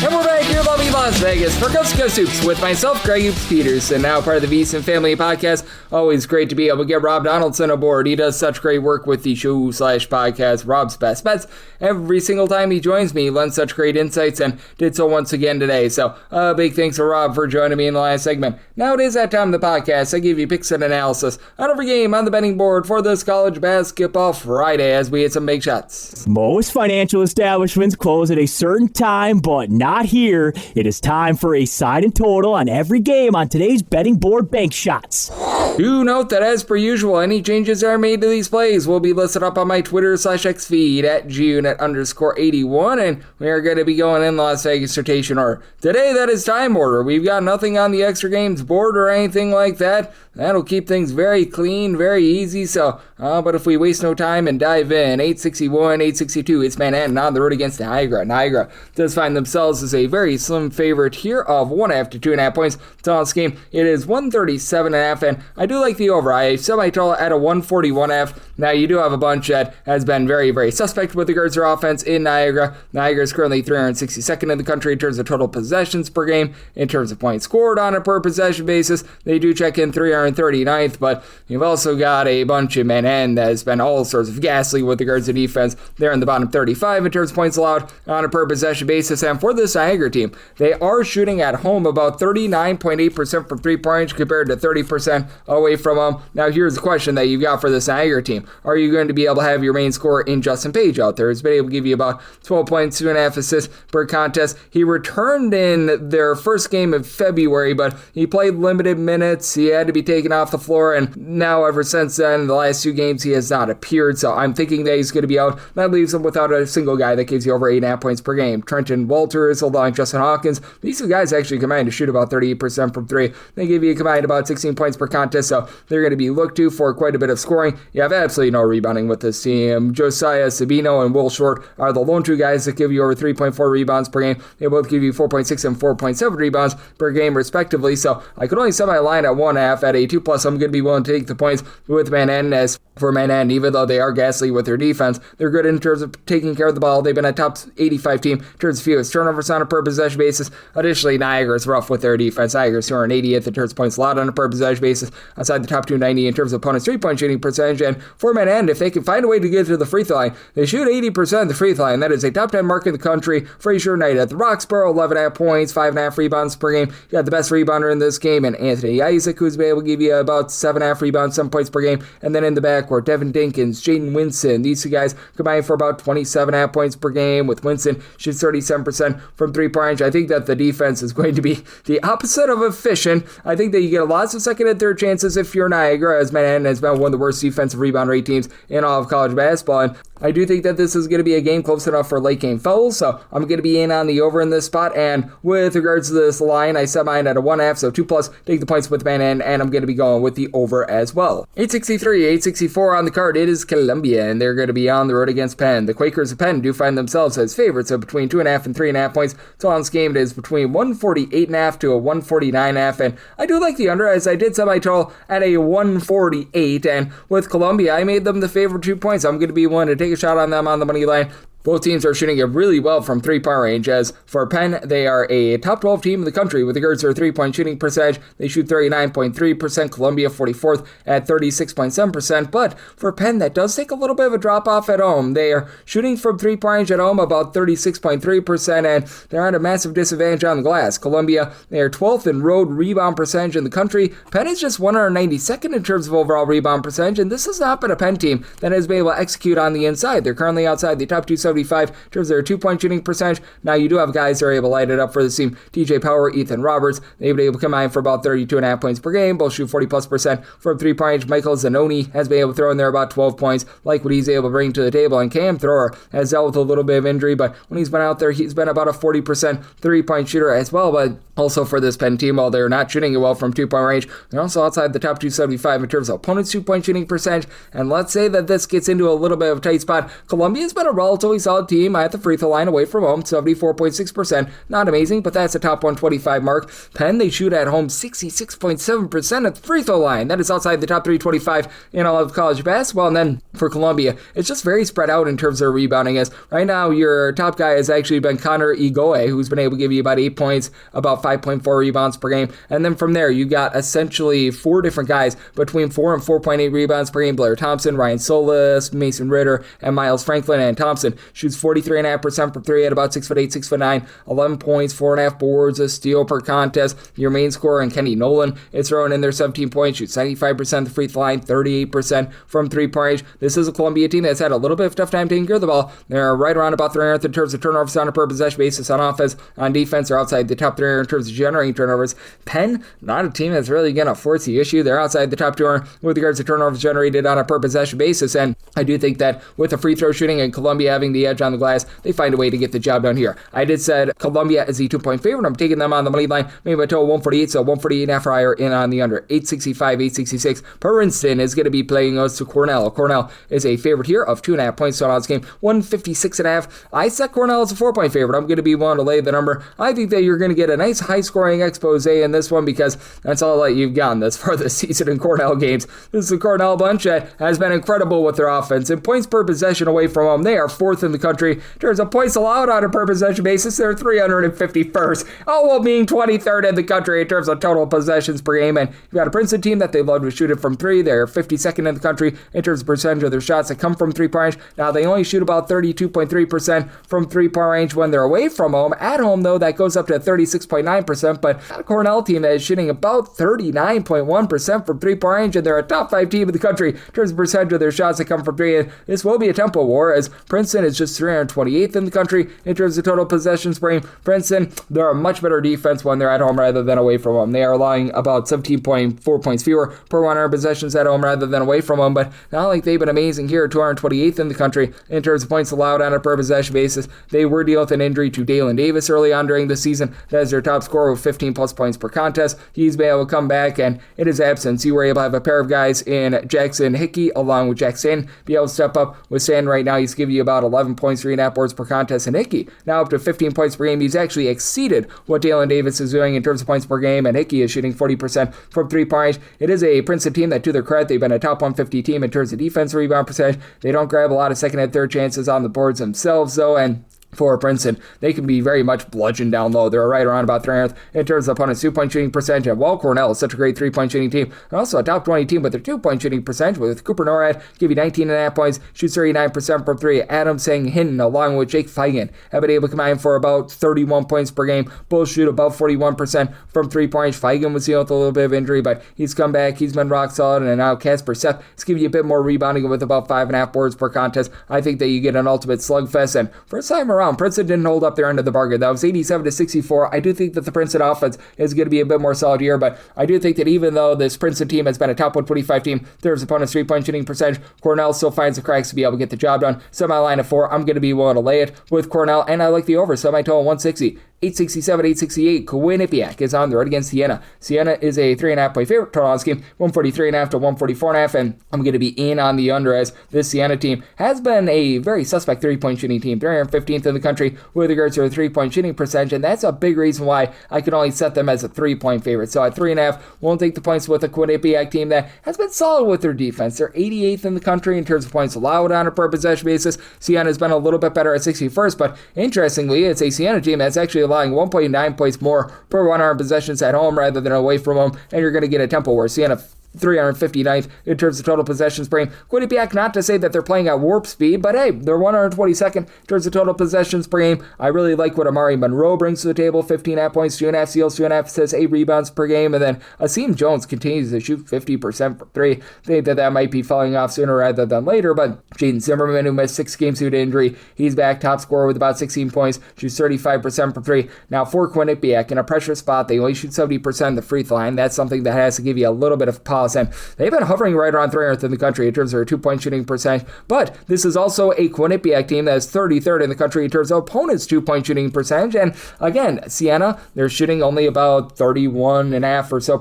And we're back here in lovely Las Vegas for Coast to Coast Hoops with myself, Greg Hoops Peterson, now part of the VSiN Family Podcast. Always great to be able to get Rob Donaldson aboard. He does such great work with the show/podcast, Rob's Best Bets. Every single time he joins me, he lends such great insights and did so once again today. So big thanks to Rob for joining me in the last segment. Now it is that time of the podcast. I give you picks and analysis on every game on the betting board for this college basketball Friday as we hit some big shots. Most financial establishments close at a certain time, but not here. It is time for a side and total on every game on today's betting board bank shots. Do note that as per usual, any changes that are made to these plays will be listed up on my Twitter/X feed at GUnit_81, and we are going to be going in Las Vegas rotation order. Today, that is time order. We've got nothing on the extra games board or anything like that. That'll keep things very clean, very easy. So, but if we waste no time and dive in, 861, 862, it's Manhattan on the road against Niagara. Niagara does find themselves as a very slim favorite here of 1.5 to 2.5 points. Total game, it is 137.5, and I do like the over. I semi-total at a 141.5. Now, you do have a bunch that has been very, very suspect with regards to their offense in Niagara. Niagara is currently 362nd in the country in terms of total possessions per game. In terms of points scored on a per possession basis, they do check in 339th, but you've also got a bunch in Manhattan that has been all sorts of ghastly with regards to defense. They're in the bottom 35 in terms of points allowed on a per possession basis, and for this Niagara team, they are shooting at home about 39.8% from three-point compared to 30% away from home. Now, here's the question that you've got for this Niagara team. Are you going to be able to have your main scorer in Justin Page out there? He's been able to give you about 12 points, 2.5 assists per contest. He returned in their first game in February, but he played limited minutes. He had to be taken off the floor, and now ever since then, the last 2 games, he has not appeared. So I'm thinking that he's going to be out. That leaves him without a single guy that gives you over 8.5 points per game. Trenton Walters, along Justin Hawkins. These 2 guys actually combined to shoot about 38% from 3. They give you combined about 16 points per contest, so they're going to be looked to for quite a bit of scoring. You have absolutely no rebounding with this team. Josiah Sabino and Will Short are the lone 2 guys that give you over 3.4 rebounds per game. They both give you 4.6 and 4.7 rebounds per game, respectively. So I could only set my line at 1.5 at a 2+. I'm going to be willing to take the points with Manhattan. As for Manhattan, even though they are ghastly with their defense, they're good in terms of taking care of the ball. They've been a top 85 team in terms of fewest turnovers on a per possession basis. Additionally, Niagara's rough with their defense. Niagara's 280th in terms of points allowed on a per possession basis, outside the top 290 in terms of opponents' three-point shooting percentage. And for Manhattan, if they can find a way to get to the free throw line, they shoot 80% of the free throw line. That is a top 10 mark in the country. Frazier Knight at the Roxborough, 11.5 points, 5.5 rebounds per game. You got the best rebounder in this game, and Anthony Isaac, who's been able to give you about 7.5 rebounds, 7 points per game. And then in the backcourt, Devin Dinkins, Jaden Winson. These 2 guys combined for about 27.5 points per game, with Winson shoots 37% from three-point range. I think that the defense is going to be the opposite of efficient. I think that you get lots of second and third chances if you're Niagara, as Manhattan has been one of the worst defensive rebound rate teams in all of college basketball. And I do think that this is going to be a game close enough for late game fouls, so I'm going to be in on the over in this spot. And with regards to this line, I set mine at a 1.5, so 2+, take the points with Manhattan, and I'm going to be going with the over as well. 863, 864 on the card. It is Columbia, and they're going to be on the road against Penn. The Quakers of Penn do find themselves as favorites of between 2.5 and 3.5 points. So on this game, it is between 148.5 to a 149.5, and I do like the under, as I did set my total at a 148. And with Columbia, I made them the favorite 2 points. I'm going to be willing to take a shot on them on the money line. Both teams are shooting it really well from three-point range. As for Penn, they are a top 12 team in the country with regards to their three-point shooting percentage. They shoot 39.3%, Columbia 44th at 36.7%. But for Penn, that does take a little bit of a drop-off at home. They are shooting from three-point range at home about 36.3%, and they're at a massive disadvantage on the glass. Columbia, they are 12th in road rebound percentage in the country. Penn is just 192nd in terms of overall rebound percentage, and this has not been a Penn team that has been able to execute on the inside. They're currently outside the top 275 in terms of their two-point shooting percentage. Now, you do have guys that are able to light it up for this team. TJ Power, Ethan Roberts, they've been able to combine for about 32.5 points per game. Both shoot 40+% from three-point range. Michael Zanoni has been able to throw in there about 12 points, like what he's able to bring to the table. And Cam Thrower has dealt with a little bit of injury, but when he's been out there, he's been about a 40% three-point shooter as well. But also for this Penn team, while they're not shooting it well from two-point range, they're also outside the top 275 in terms of opponents' two-point shooting percentage. And let's say that this gets into a little bit of a tight spot. Columbia's been a relatively solid team at the free throw line away from home, 74.6%. Not amazing, but that's a top 125 mark. Penn, they shoot at home 66.7% at the free throw line. That is outside the top 325 in all of college basketball. And then for Columbia, it's just very spread out in terms of rebounding. As right now, your top guy has actually been Connor Igoe, who's been able to give you about 8 points, about 5.4 rebounds per game. And then from there, you got essentially four different guys between 4 and 4.8 rebounds per game. Blair Thompson, Ryan Solis, Mason Ritter, and Miles Franklin. And Thompson shoots 43.5% from three at about 6'8", 6'9", 11 points, 4.5 boards, a steal per contest. Your main scorer, and Kenny Nolan, is throwing in there 17 points, shoots 95% of the free throw line, 38% from three-point range. This is a Columbia team that's had a little bit of a tough time taking care of the ball. They're right around about 300th in terms of turnovers on a per possession basis on offense. On defense, they're outside the top 300 in terms of generating turnovers. Penn, not a team that's really going to force the issue. They're outside the top 200 with regards to turnovers generated on a per possession basis. And I do think that with the free throw shooting and Columbia having the edge on the glass, they find a way to get the job done here. I did said Columbia is the 2-point favorite. I'm taking them on the money line. Maybe a total 148, so 148.5 or higher in on the under. 865, 866. Princeton is going to be playing us to Cornell. Cornell is a favorite here of 2.5 points on this game. 156.5. I set Cornell as a 4-point favorite. I'm going to be willing to lay the number. I think that you're going to get a nice high-scoring expose in this one because that's all that you've gotten this far this season in Cornell games. This is a Cornell bunch that has been incredible with their offense. In points per possession away from home, they are 4th in the country in terms of points allowed on a per possession basis. They're 351st, all while being 23rd in the country in terms of total possessions per game. And you've got a Princeton team that they love to shoot it from three. They're 52nd in the country in terms of percentage of their shots that come from three-point range. Now, they only shoot about 32.3% from three-point range when they're away from home. At home, though, that goes up to 36.9%. But a Cornell team that is shooting about 39.1% from three-point range, and they're a top 5 team in the country in terms of percentage of their shots that come from three. And this will be a tempo war, as Princeton is just 328th in the country in terms of total possessions per game. Princeton, they're a much better defense when they're at home rather than away from home. They are allowing about 17.4 points fewer per 100 possessions at home rather than away from home. But not like they've been amazing here, 228th in the country in terms of points allowed on a per possession basis. They were dealing with an injury to Dalen Davis early on during the season. That is their top scorer with 15 plus points per contest. He's been able to come back, and in his absence, you were able to have a pair of guys in Jackson Hickey along with Jack Stanton be able to step up. With Stanton right now, he's giving you about 11 points, 3.5 boards per contest, and Hickey now up to 15 points per game. He's actually exceeded what Dalen Davis is doing in terms of points per game, and Hickey is shooting 40% from three-point range. It is a Princeton team that, to their credit, they've been a top 150 team in terms of defensive rebound percentage. They don't grab a lot of second and third chances on the boards themselves, though, and for Princeton, they can be very much bludgeoned down low. They're right around about 300th in terms of opponent's two-point shooting percentage. And while Cornell is such a great three-point shooting team, and also a top 20 team with their two-point shooting percentage, with Cooper Norad give you 19.5 points, shoots 39% from three. Adam Sang-Hinton, along with Jake Feigen, have been able to combine for about 31 points per game. Both shoot above 41% from three-point. Feigen was dealing with a little bit of injury, but he's come back. He's been rock solid. And now Casper Sepp is giving you a bit more rebounding with about 5.5 boards per contest. I think that you get an ultimate slugfest. And first time around, Princeton didn't hold up their end of the bargain. That was 87-64. I do think that the Princeton offense is going to be a bit more solid here, but I do think that even though this Princeton team has been a top 125 team, there's opponent's three-point shooting percentage, Cornell still finds the cracks to be able to get the job done. Semi-line of 4, I'm going to be willing to lay it with Cornell, and I like the over. Semi-total 160. 867, 868. Quinnipiac is on the road against Siena. Siena is a 3.5 point favorite total on this game, 143.5 to 144.5, and I'm going to be in on the under, as this Siena team has been a very suspect three-point shooting team, 315th in the country with regards to their three-point shooting percentage, and that's a big reason why I can only set them as a 3-point favorite. So at 3.5, won't take the points with a Quinnipiac team that has been solid with their defense. They're 88th in the country in terms of points allowed on a per possession basis. Siena has been a little bit better at 61st, but interestingly, it's a Siena team that's actually allowing 1.9 points more per 100 possessions at home rather than away from home, and you're going to get a tempo where Siena 359th in terms of total possessions per game. Quinnipiac, not to say that they're playing at warp speed, but hey, they're 122nd in terms of total possessions per game. I really like what Amari Monroe brings to the table, 15.5 points, 2.5 steals, 2.5 assists, 8 rebounds per game, and then Asim Jones continues to shoot 50% from three. I think that might be falling off sooner rather than later, but Jaden Zimmerman, who missed 6 games due to injury, he's back, top scorer with about 16 points, shoots 35% from three. Now for Quinnipiac, in a pressure spot, they only shoot 70% of the free throw line. That's something that has to give you a little bit of pause, and they've been hovering right around 300th in the country in terms of their two-point shooting percentage, but this is also a Quinnipiac team that is 33rd in the country in terms of opponents' two-point shooting percentage, and again, Siena, they're shooting only about 31.5% or so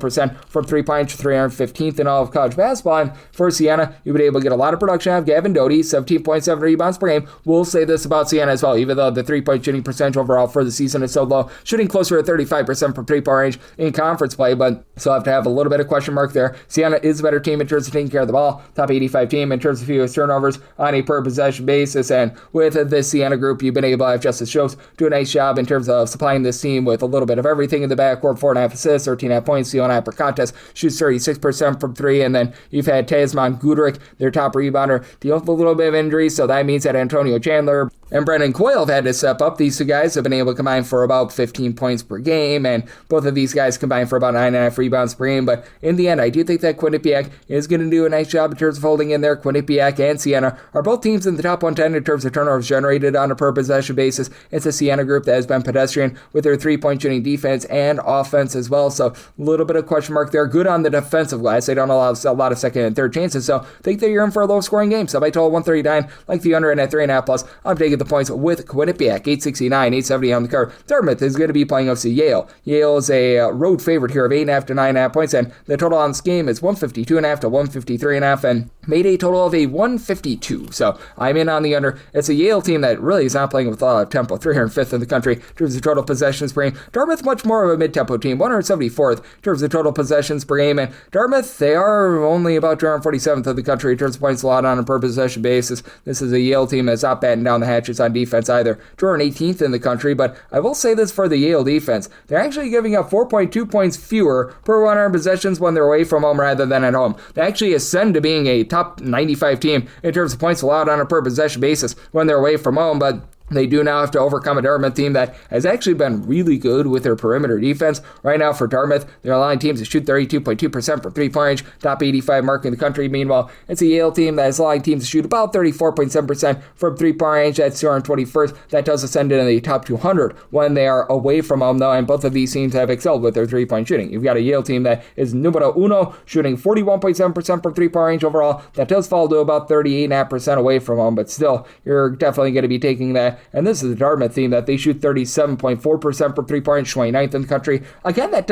from three-point, 315th in all of college basketball, and for Siena, you've been able to get a lot of production out of Gavin Doty, 17.7 rebounds per game. We'll say this about Siena as well, even though the three-point shooting percentage overall for the season is so low, shooting closer to 35% from three-point range in conference play, but still have to have a little bit of question mark there. Siena is a better team in terms of taking care of the ball, top 85 team in terms of fewest turnovers on a per possession basis, and with this Siena group, you've been able to have Justice Schultz do a nice job in terms of supplying this team with a little bit of everything in the backcourt, 4.5 assists, 13.5 points, 2.5 per contest, shoots 36% from three, and then you've had Tasman Guderick, their top rebounder, deal with a little bit of injury, so that means that Antonio Chandler and Brendan Coyle have had to step up. These two guys have been able to combine for about 15 points per game, and both of these guys combine for about 9.5 rebounds per game, but in the end, I do think that Quinnipiac is going to do a nice job in terms of holding in there. Quinnipiac and Siena are both teams in the top 110 in terms of turnovers generated on a per possession basis. It's a Siena group that has been pedestrian with their three-point shooting defense and offense as well, so a little bit of question mark there. Good on the defensive glass. They don't allow a lot of second and third chances, so I think that you're in for a low-scoring game. So by total 139, like the under and at 3.5 plus, I'm taking the points with Quinnipiac, 869, 870 on the card. Dartmouth is going to be playing OC Yale. Yale is a road favorite here of 8.5 to 9.5 points, and the total on this game is 152.5 to 153.5, and made a total of a 152. So I'm in on the under. It's a Yale team that really is not playing with a lot of tempo. 305th in the country in terms of total possessions per game. Dartmouth, much more of a mid-tempo team. 174th in terms of total possessions per game. And Dartmouth, they are only about 247th in the country in terms of points allowed on a per possession basis. This is a Yale team that's not batting down the hatches on defense either. 218th in the country, but I will say this for the Yale defense. They're actually giving up 4.2 points fewer per 100 possessions when they're away from home rather than at home. They actually ascend to being a top 95 team in terms of points allowed on a per possession basis when they're away from home, but they do now have to overcome a Dartmouth team that has actually been really good with their perimeter defense. Right now for Dartmouth, they're allowing teams to shoot 32.2% from three-point range, top 85 mark in the country. Meanwhile, it's a Yale team that is allowing teams to shoot about 34.7% from three-point range. That's 221st. That does ascend into the top 200 when they are away from home, though, and both of these teams have excelled with their three-point shooting. You've got a Yale team that is numero uno, shooting 41.7% from three-point range overall. That does fall to about 38.5% away from home, but still, you're definitely going to be taking that. And this is the Dartmouth team that they shoot 37.4% from three-point range, 29th in the country. Again, that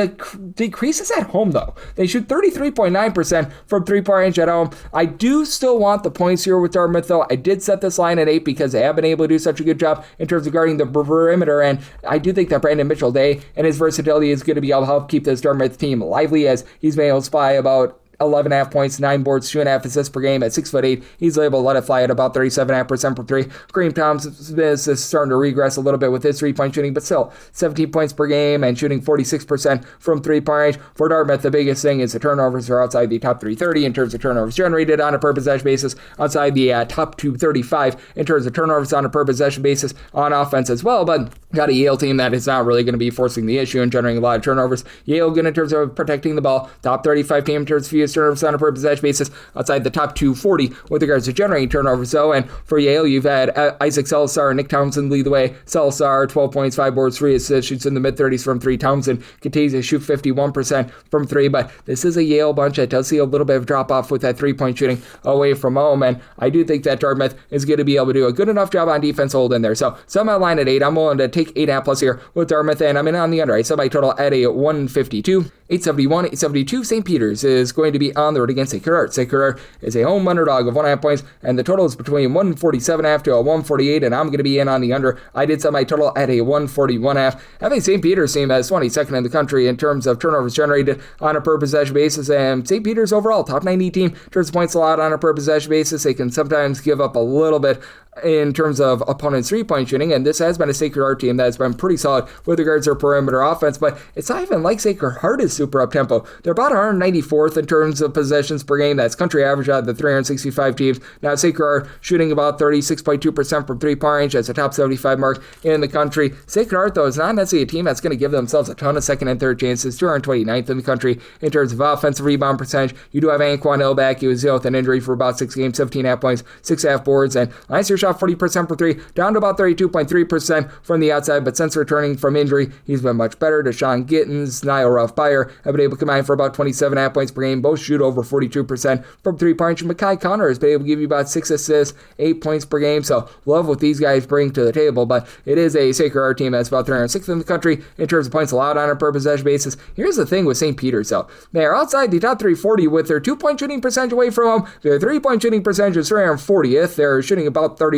decreases at home, though. They shoot 33.9% from three-point range at home. I do still want the points here with Dartmouth, though. I did set this line at 8 because they have been able to do such a good job in terms of guarding the perimeter, and I do think that Brandon Mitchell-Day and his versatility is going to be able to help keep this Dartmouth team lively, as he's been able to spy about 11.5 points, 9 boards, 2.5 assists per game at 6'8". He's able to let it fly at about 37.5% from three. Kareem Thomas is starting to regress a little bit with his three-point shooting, but still 17 points per game and shooting 46% from three-point range. For Dartmouth, the biggest thing is the turnovers are outside the top 330 in terms of turnovers generated on a per possession basis, outside the top 235 in terms of turnovers on a per possession basis on offense as well. But got a Yale team that is not really going to be forcing the issue and generating a lot of turnovers. Yale, good in terms of protecting the ball, top 35 team in terms of fewest turnovers on a per possession basis, outside the top 240 with regards to generating turnovers. So, and for Yale, you've had Isaac Salazar and Nick Townsend lead the way. Salazar, 12 points, 5 boards, 3 assists, shoots in the mid-30s from 3. Townsend continues to shoot 51% from 3, but this is a Yale bunch that does see a little bit of drop-off with that three-point shooting away from home, and I do think that Dartmouth is going to be able to do a good enough job on defense hold in there. So, set my line at 8. I'm willing to take 8.5 plus here with Dartmouth, and I'm in on the under. I set my total at a 152. 871, 872. St. Peter's is going to be on the road against Sacred Heart. Sacred Heart is a home underdog of 1.5 points, and the total is between 147.5 to a 148, and I'm going to be in on the under. I did set my total at a 141.5. Having St. Peter's team as 22nd in the country in terms of turnovers generated on a per possession basis, and St. Peter's overall top 90 team in terms of points allowed on a per possession basis. They can sometimes give up a little bit in terms of opponents' three-point shooting, and this has been a Sacred Heart team that has been pretty solid with regards to their perimeter offense, but it's not even like Sacred Heart is super up-tempo. They're about 194th in terms of possessions per game. That's country average out of the 365 teams. Now, Sacred Heart shooting about 36.2% from three-point range. That's a top 75 mark in the country. Sacred Heart, though, is not necessarily a team that's going to give themselves a ton of second and third chances. 229th in the country in terms of offensive rebound percentage. You do have Anquan Hill back. He was dealing with an injury for about 6 games, 17.5 points, 6.5 boards, and last year shot 40% for 3, down to about 32.3% from the outside, but since returning from injury, he's been much better. Deshaun Gittins, Niall Ruff-Byer have been able to combine for about 27.5 points per game. Both shoot over 42% from three-point. Mackay Connor has been able to give you about 6 assists, 8 points per game, so love what these guys bring to the table, but it is a Sacred Heart team that's about 306th in the country in terms of points allowed on a per possession basis. Here's the thing with St. Peter's, though. They are outside the top 340 with their 2-point shooting percentage away from home. Their 3-point shooting percentage is 340th. They're shooting about 30%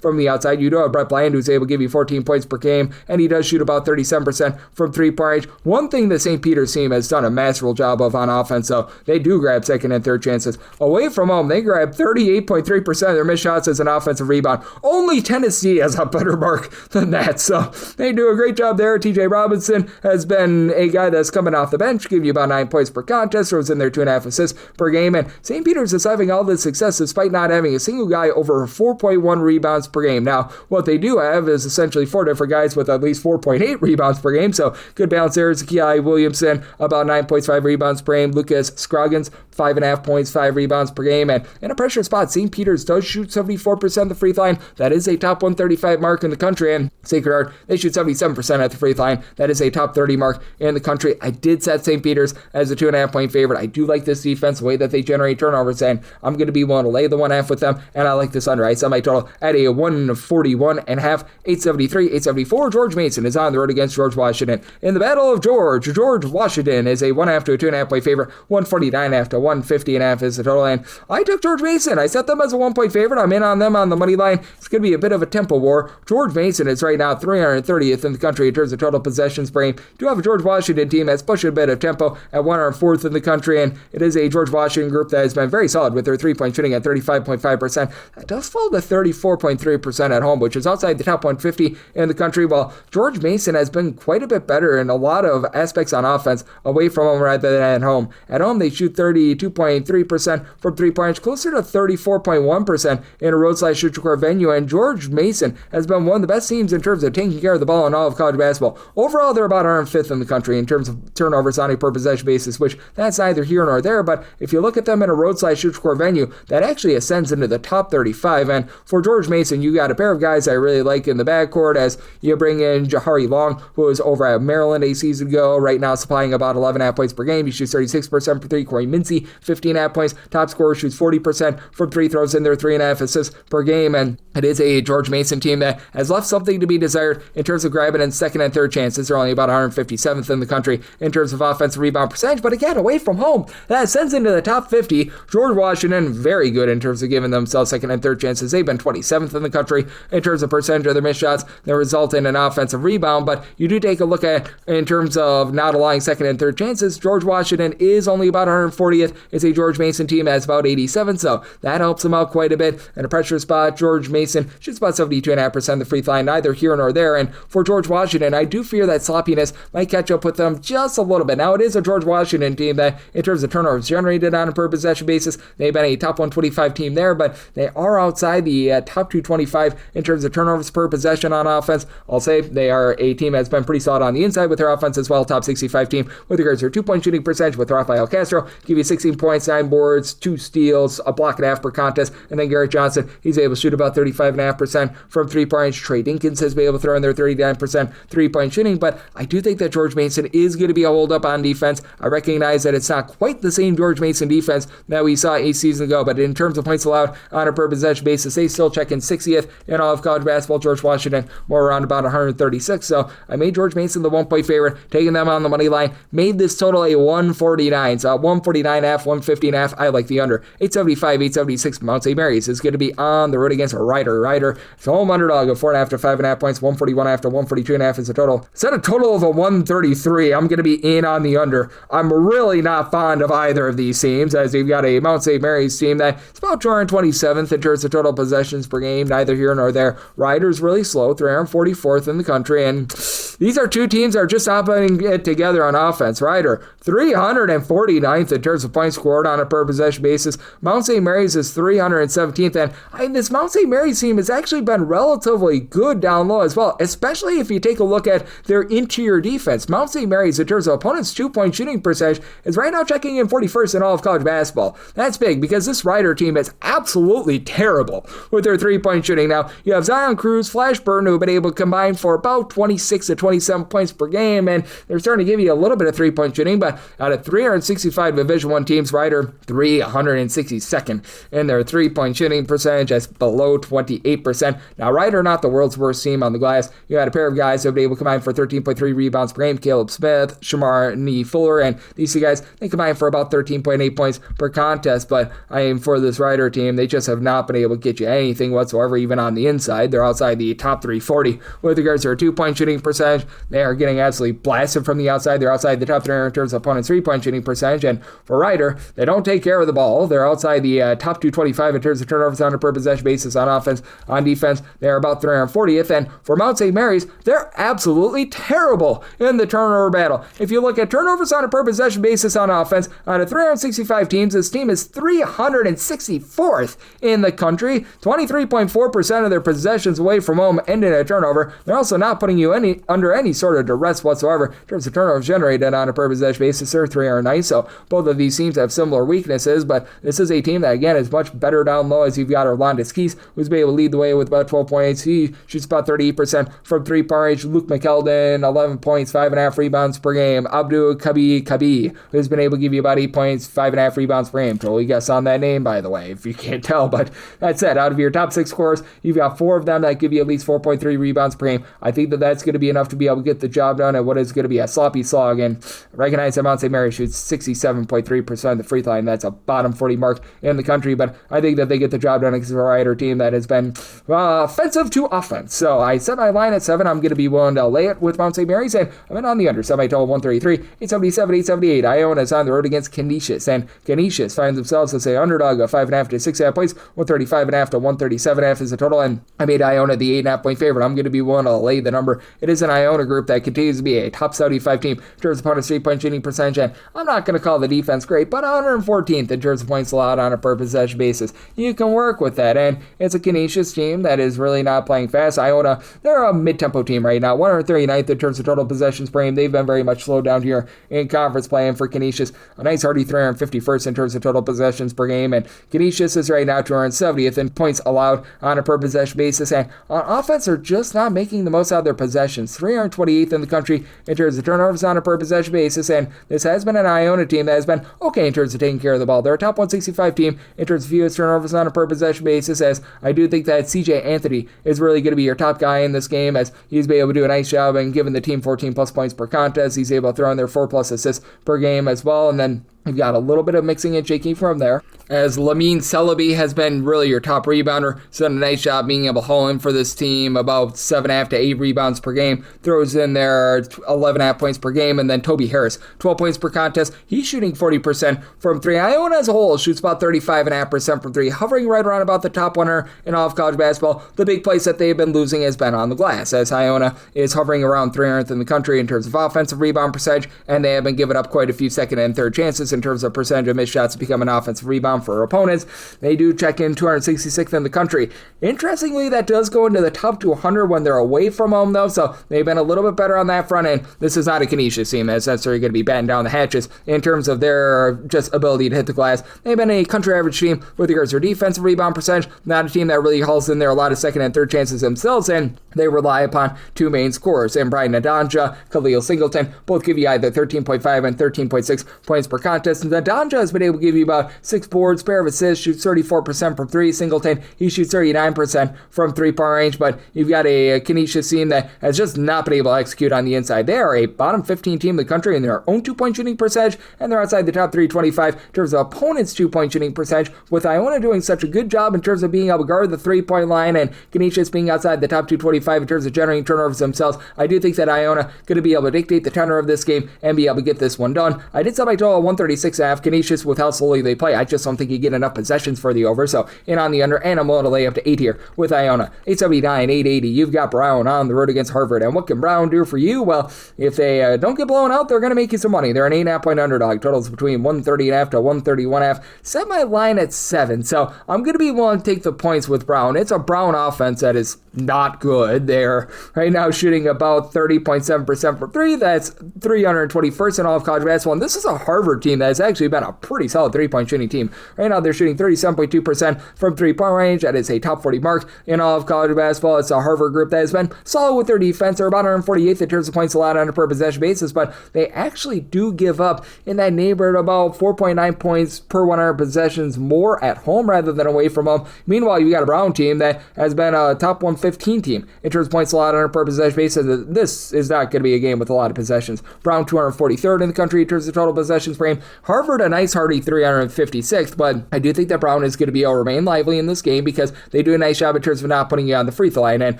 from the outside. You do have Brett Bland, who's able to give you 14 points per game, and he does shoot about 37% from three-point range. One thing the St. Peter's team has done a masterful job of on offense, though, they do grab second and third chances. Away from home, they grab 38.3% of their missed shots as an offensive rebound. Only Tennessee has a better mark than that, so they do a great job there. TJ Robinson has been a guy that's coming off the bench, give you about 9 points per contest, throws in there 2.5 assists per game, and St. Peter's is having all this success despite not having a single guy over 4.1 rebounds per game. Now, what they do have is essentially 4 different guys with at least 4.8 rebounds per game, so good balance there. Zakiai Williamson, about 9 points, 5 rebounds per game. Lucas Scroggins, 5.5 points, 5 rebounds per game, and in a pressure spot, St. Peter's does shoot 74% of the free throw line. That is a top 135 mark in the country, and Sacred Heart, they shoot 77% at the free throw line. That is a top 30 mark in the country. I did set St. Peter's as a 2.5 point favorite. I do like this defense, the way that they generate turnovers, and I'm going to be willing to lay the 1.5 with them, and I like this under. I set my total total at a 141.5, 873, 874. George Mason is on the road against George Washington. In the Battle of George Washington is a 1.5 to a 2.5 point favorite. 149.5 to 150.5 is the total. And I took George Mason. I set them as a 1 point favorite. I'm in on them on the money line. It's going to be a bit of a tempo war. George Mason is right now 330th in the country in terms of total possessions per game. Do have a George Washington team that's pushing a bit of tempo at 104th in the country, and it is a George Washington group that has been very solid with their 3-point shooting at 35.5%. That does fall to 34.3% at home, which is outside the top 150 in the country, while George Mason has been quite a bit better in a lot of aspects on offense away from home rather than at home. At home, they shoot 32.3% from 3 points, closer to 34.1% in a road/neutral-court venue, and George Mason has been one of the best teams in terms of taking care of the ball in all of college basketball. Overall, they're about 105th in the country in terms of turnovers on a per-possession basis, which that's neither here nor there, but if you look at them in a road/neutral-court venue, that actually ascends into the top 35, and for George Mason, you got a pair of guys I really like in the backcourt as you bring in Jahari Long, who was over at Maryland a season ago, right now supplying about 11.5 points per game. He shoots 36% for 3. Corey Mincy, 15.5 points. Top scorer shoots 40% from 3 throws in their 3.5 assists per game, and it is a George Mason team that has left something to be desired in terms of grabbing in second and third chances. They're only about 157th in the country in terms of offensive rebound percentage, but again, away from home, that sends into the top 50. George Washington, very good in terms of giving themselves second and third chances. They've been 27th in the country in terms of percentage of their missed shots that result in an offensive rebound, but you do take a look at, in terms of not allowing second and third chances, George Washington is only about 140th. It's a George Mason team that's about 87, so that helps them out quite a bit. In a pressure spot, George Mason shoots about 72.5% the free throw line, neither here nor there, and for George Washington, I do fear that sloppiness might catch up with them just a little bit. Now, it is a George Washington team that, in terms of turnovers generated on a per-possession basis, they've been a top 125 team there, but they are outside the top 225 in terms of turnovers per possession on offense. I'll say they are a team that's been pretty solid on the inside with their offense as well, top 65 team with regards to their 2-point shooting percentage with Rafael Castro, give you 16 points, 9 boards, 2 steals, a block and a half per contest, and then Garrett Johnson, he's able to shoot about 35.5% from 3 points. Trey Dinkins has been able to throw in their 39% 3-point shooting, but I do think that George Mason is going to be a hold up on defense. I recognize that it's not quite the same George Mason defense that we saw a season ago, but in terms of points allowed on a per possession basis, they still check in 60th in all of college basketball. George Washington more around about 136, so I made George Mason the 1-point favorite, taking them on the money line, made this total a 149, so 149.5, 150.5. I like the under. 875, 876. Mount St. Mary's is going to be on the road against Ryder. Ryder, it's a home underdog of 4.5 to 5.5 points. 141.5 to 142.5 is the total. Set a total of a 133. I'm going to be in on the under. I'm really not fond of either of these teams, as you've got a Mount St. Mary's team that's about 227th in terms of total possessions per game, neither here nor there. Ryder's really slow, 344th in the country, and these are two teams that are just not putting it together on offense. Ryder, 349th in terms of points scored on a per possession basis. Mount St. Mary's is 317th, and this Mount St. Mary's team has actually been relatively good down low as well, especially if you take a look at their interior defense. Mount St. Mary's, in terms of opponents' 2-point shooting percentage, is right now checking in 41st in all of college basketball. That's big because this Ryder team is absolutely terrible with their 3-point shooting. Now, you have Zion Cruz, Flash Burton, who have been able to combine for about 26 to 27 points per game, and they're starting to give you a little bit of 3-point shooting, but out of 365 Division I teams, Ryder 362nd in their 3-point shooting percentage. That's below 28%. Now, Ryder, not the world's worst team on the glass. You had a pair of guys who have been able to combine for 13.3 rebounds per game, Caleb Smith, Shamar Nee Fuller, and these two guys, they combine for about 13.8 points per contest, but I am for this Ryder team. They just have not been able to get you anything whatsoever, even on the inside. They're outside the top 340 with regards to their 2-point shooting percentage. They are getting absolutely blasted from the outside. They're outside the top 300 in terms of opponents' 3-point shooting percentage, and for Ryder, they don't take care of the ball. They're outside the top 225 in terms of turnovers on a per possession basis on offense. On defense, they're about 340th, and for Mount St. Mary's, they're absolutely terrible in the turnover battle. If you look at turnovers on a per possession basis on offense, out of 365 teams, this team is 364th in the country. 23.4% of their possessions away from home end in a turnover. They're also not putting you under under any sort of duress whatsoever in terms of turnovers generated on a per possession basis. Their three are nice, so both of these teams have similar weaknesses, but this is a team that, again, is much better down low, as you've got Orlandis Keys, who's been able to lead the way with about 12 points. He shoots about 38% from three-point range. Luke McKeldin, 11 points, 5.5 rebounds per game. Abdul Kabi, who's been able to give you about 8 points, 5.5 rebounds per game. Totally guess on that name, by the way, if you can't tell, but that's it. Out of your top 6 scorers, you've got 4 of them that give you at least 4.3 rebounds per game. I think that that's going to be enough to be able to get the job done at what is going to be a sloppy slog, and recognize that Mount St. Mary shoots 67.3% of the free throw line. That's a bottom 40 mark in the country, but I think that they get the job done against a Rider team that has been offensive to offense. So I set my line at 7. I'm going to be willing to lay it with Mount St. Mary's, and I'm in on the under. Semi-total 133, 877, 878. Iona is on the road against Canisius, and Canisius finds themselves as a underdog of 5.5 to 6.5 points. 135.5 to 137.5 is the total, and I made Iona the 8.5 point favorite. I'm going to be willing to lay the number. It is an Iona group that continues to be a top 75 team in terms of opponent's 3-point shooting percentage, and I'm not going to call the defense great, but 114th in terms of points allowed on a per possession basis. You can work with that, and it's a Canisius team that is really not playing fast. Iona, they're a mid-tempo team right now, 139th in terms of total possessions per game. They've been very much slowed down here in conference play, and for Canisius, a nice hearty 351st in terms of total possessions per game, and Canisius is right now 270th in points allowed on a per possession basis, and on offense, they're just not making the most out of their possessions. 328th in the country in terms of turnovers on a per possession basis, and this has been an Iona team that has been okay in terms of taking care of the ball. They're a top 165 team in terms of fewest turnovers on a per possession basis, as I do think that CJ Anthony is really going to be your top guy in this game, as he's been able to do a nice job and giving the team 14 plus points per contest. He's able to throw in their 4 plus assists per game as well, and then you've got a little bit of mixing and shaking from there, as Lamine Celebi has been really your top rebounder. He's done a nice job being able to haul in for this team, about 7.5 to 8 rebounds per game. Throws in there 11.5 points per game, and then Toby Harris, 12 points per contest. He's shooting 40% from 3. Iona as a whole shoots about 35.5% from 3, hovering right around about the top 100 in all of college basketball. The big place that they've been losing has been on the glass, as Iona is hovering around 300th in the country in terms of offensive rebound percentage, and they have been giving up quite a few second and third chances in terms of percentage of missed shots to become an offensive rebound for opponents. They do check in 266th in the country. Interestingly, that does go into the top 200 when they're away from home, though, so they've been a little bit better on that front end. This is not a Canisius team that's necessarily going to be batting down the hatches in terms of their just ability to hit the glass. They've been a country average team with regards to their defensive rebound percentage, not a team that really hauls in there a lot of second and third chances themselves, and they rely upon 2 main scorers, and Brian Nadanja, Khalil Singleton, both give you either 13.5 and 13.6 points per contest. And Nadanja has been able to give you about 6 boards, pair of assists, shoots 34% from 3. Singleton, he shoots 39% from 3-point range, but you've got a Canisius team that has just not been able to execute on the inside. They are a bottom 15 team in the country in their own 2-point shooting percentage, and they're outside the top 325 in terms of opponents' 2-point shooting percentage, with Iona doing such a good job in terms of being able to guard the 3-point line, and Canisius being outside the top 225 in terms of generating turnovers themselves. I do think that Iona going to be able to dictate the tenor of this game and be able to get this one done. I did set my total 136.5. Canisius, with how slowly they play, I just don't think you get enough possessions for the over, so in on the under, and I'm willing to lay up to 8 here with Iona. 879, 880. You've got Brown on the road against Harvard, and what can Brown do for you? Well, if they don't get blown out, they're going to make you some money. They're an 8.5 point underdog. Totals between 130.5 to 131.5. Set my line at 7, so I'm going to be willing to take the points with Brown. It's a Brown offense that is not good. They're right now shooting about 30.7% from 3. That's 321st in all of college basketball, and this is a Harvard team that has actually been a pretty solid 3-point shooting team. Right now, they're shooting 37.2% from 3-point range. That is a top 40 mark in all of college basketball. It's a Harvard group that has been solid with their defense. They're about 148th in terms of points allowed on a per possession basis, but they actually do give up in that neighborhood about 4.9 points per 100 possessions more at home rather than away from home. Meanwhile, you got a Brown team that has been a top 115 team in terms of points allowed on a per possession basis. This is not going to be a game with a lot of possessions. Brown 243rd in the country in terms of total possessions per game. Harvard a nice hearty 356th, but I do think that Brown is going to be able to remain lively in this game because they do a nice job in terms of not putting you on the free throw line, and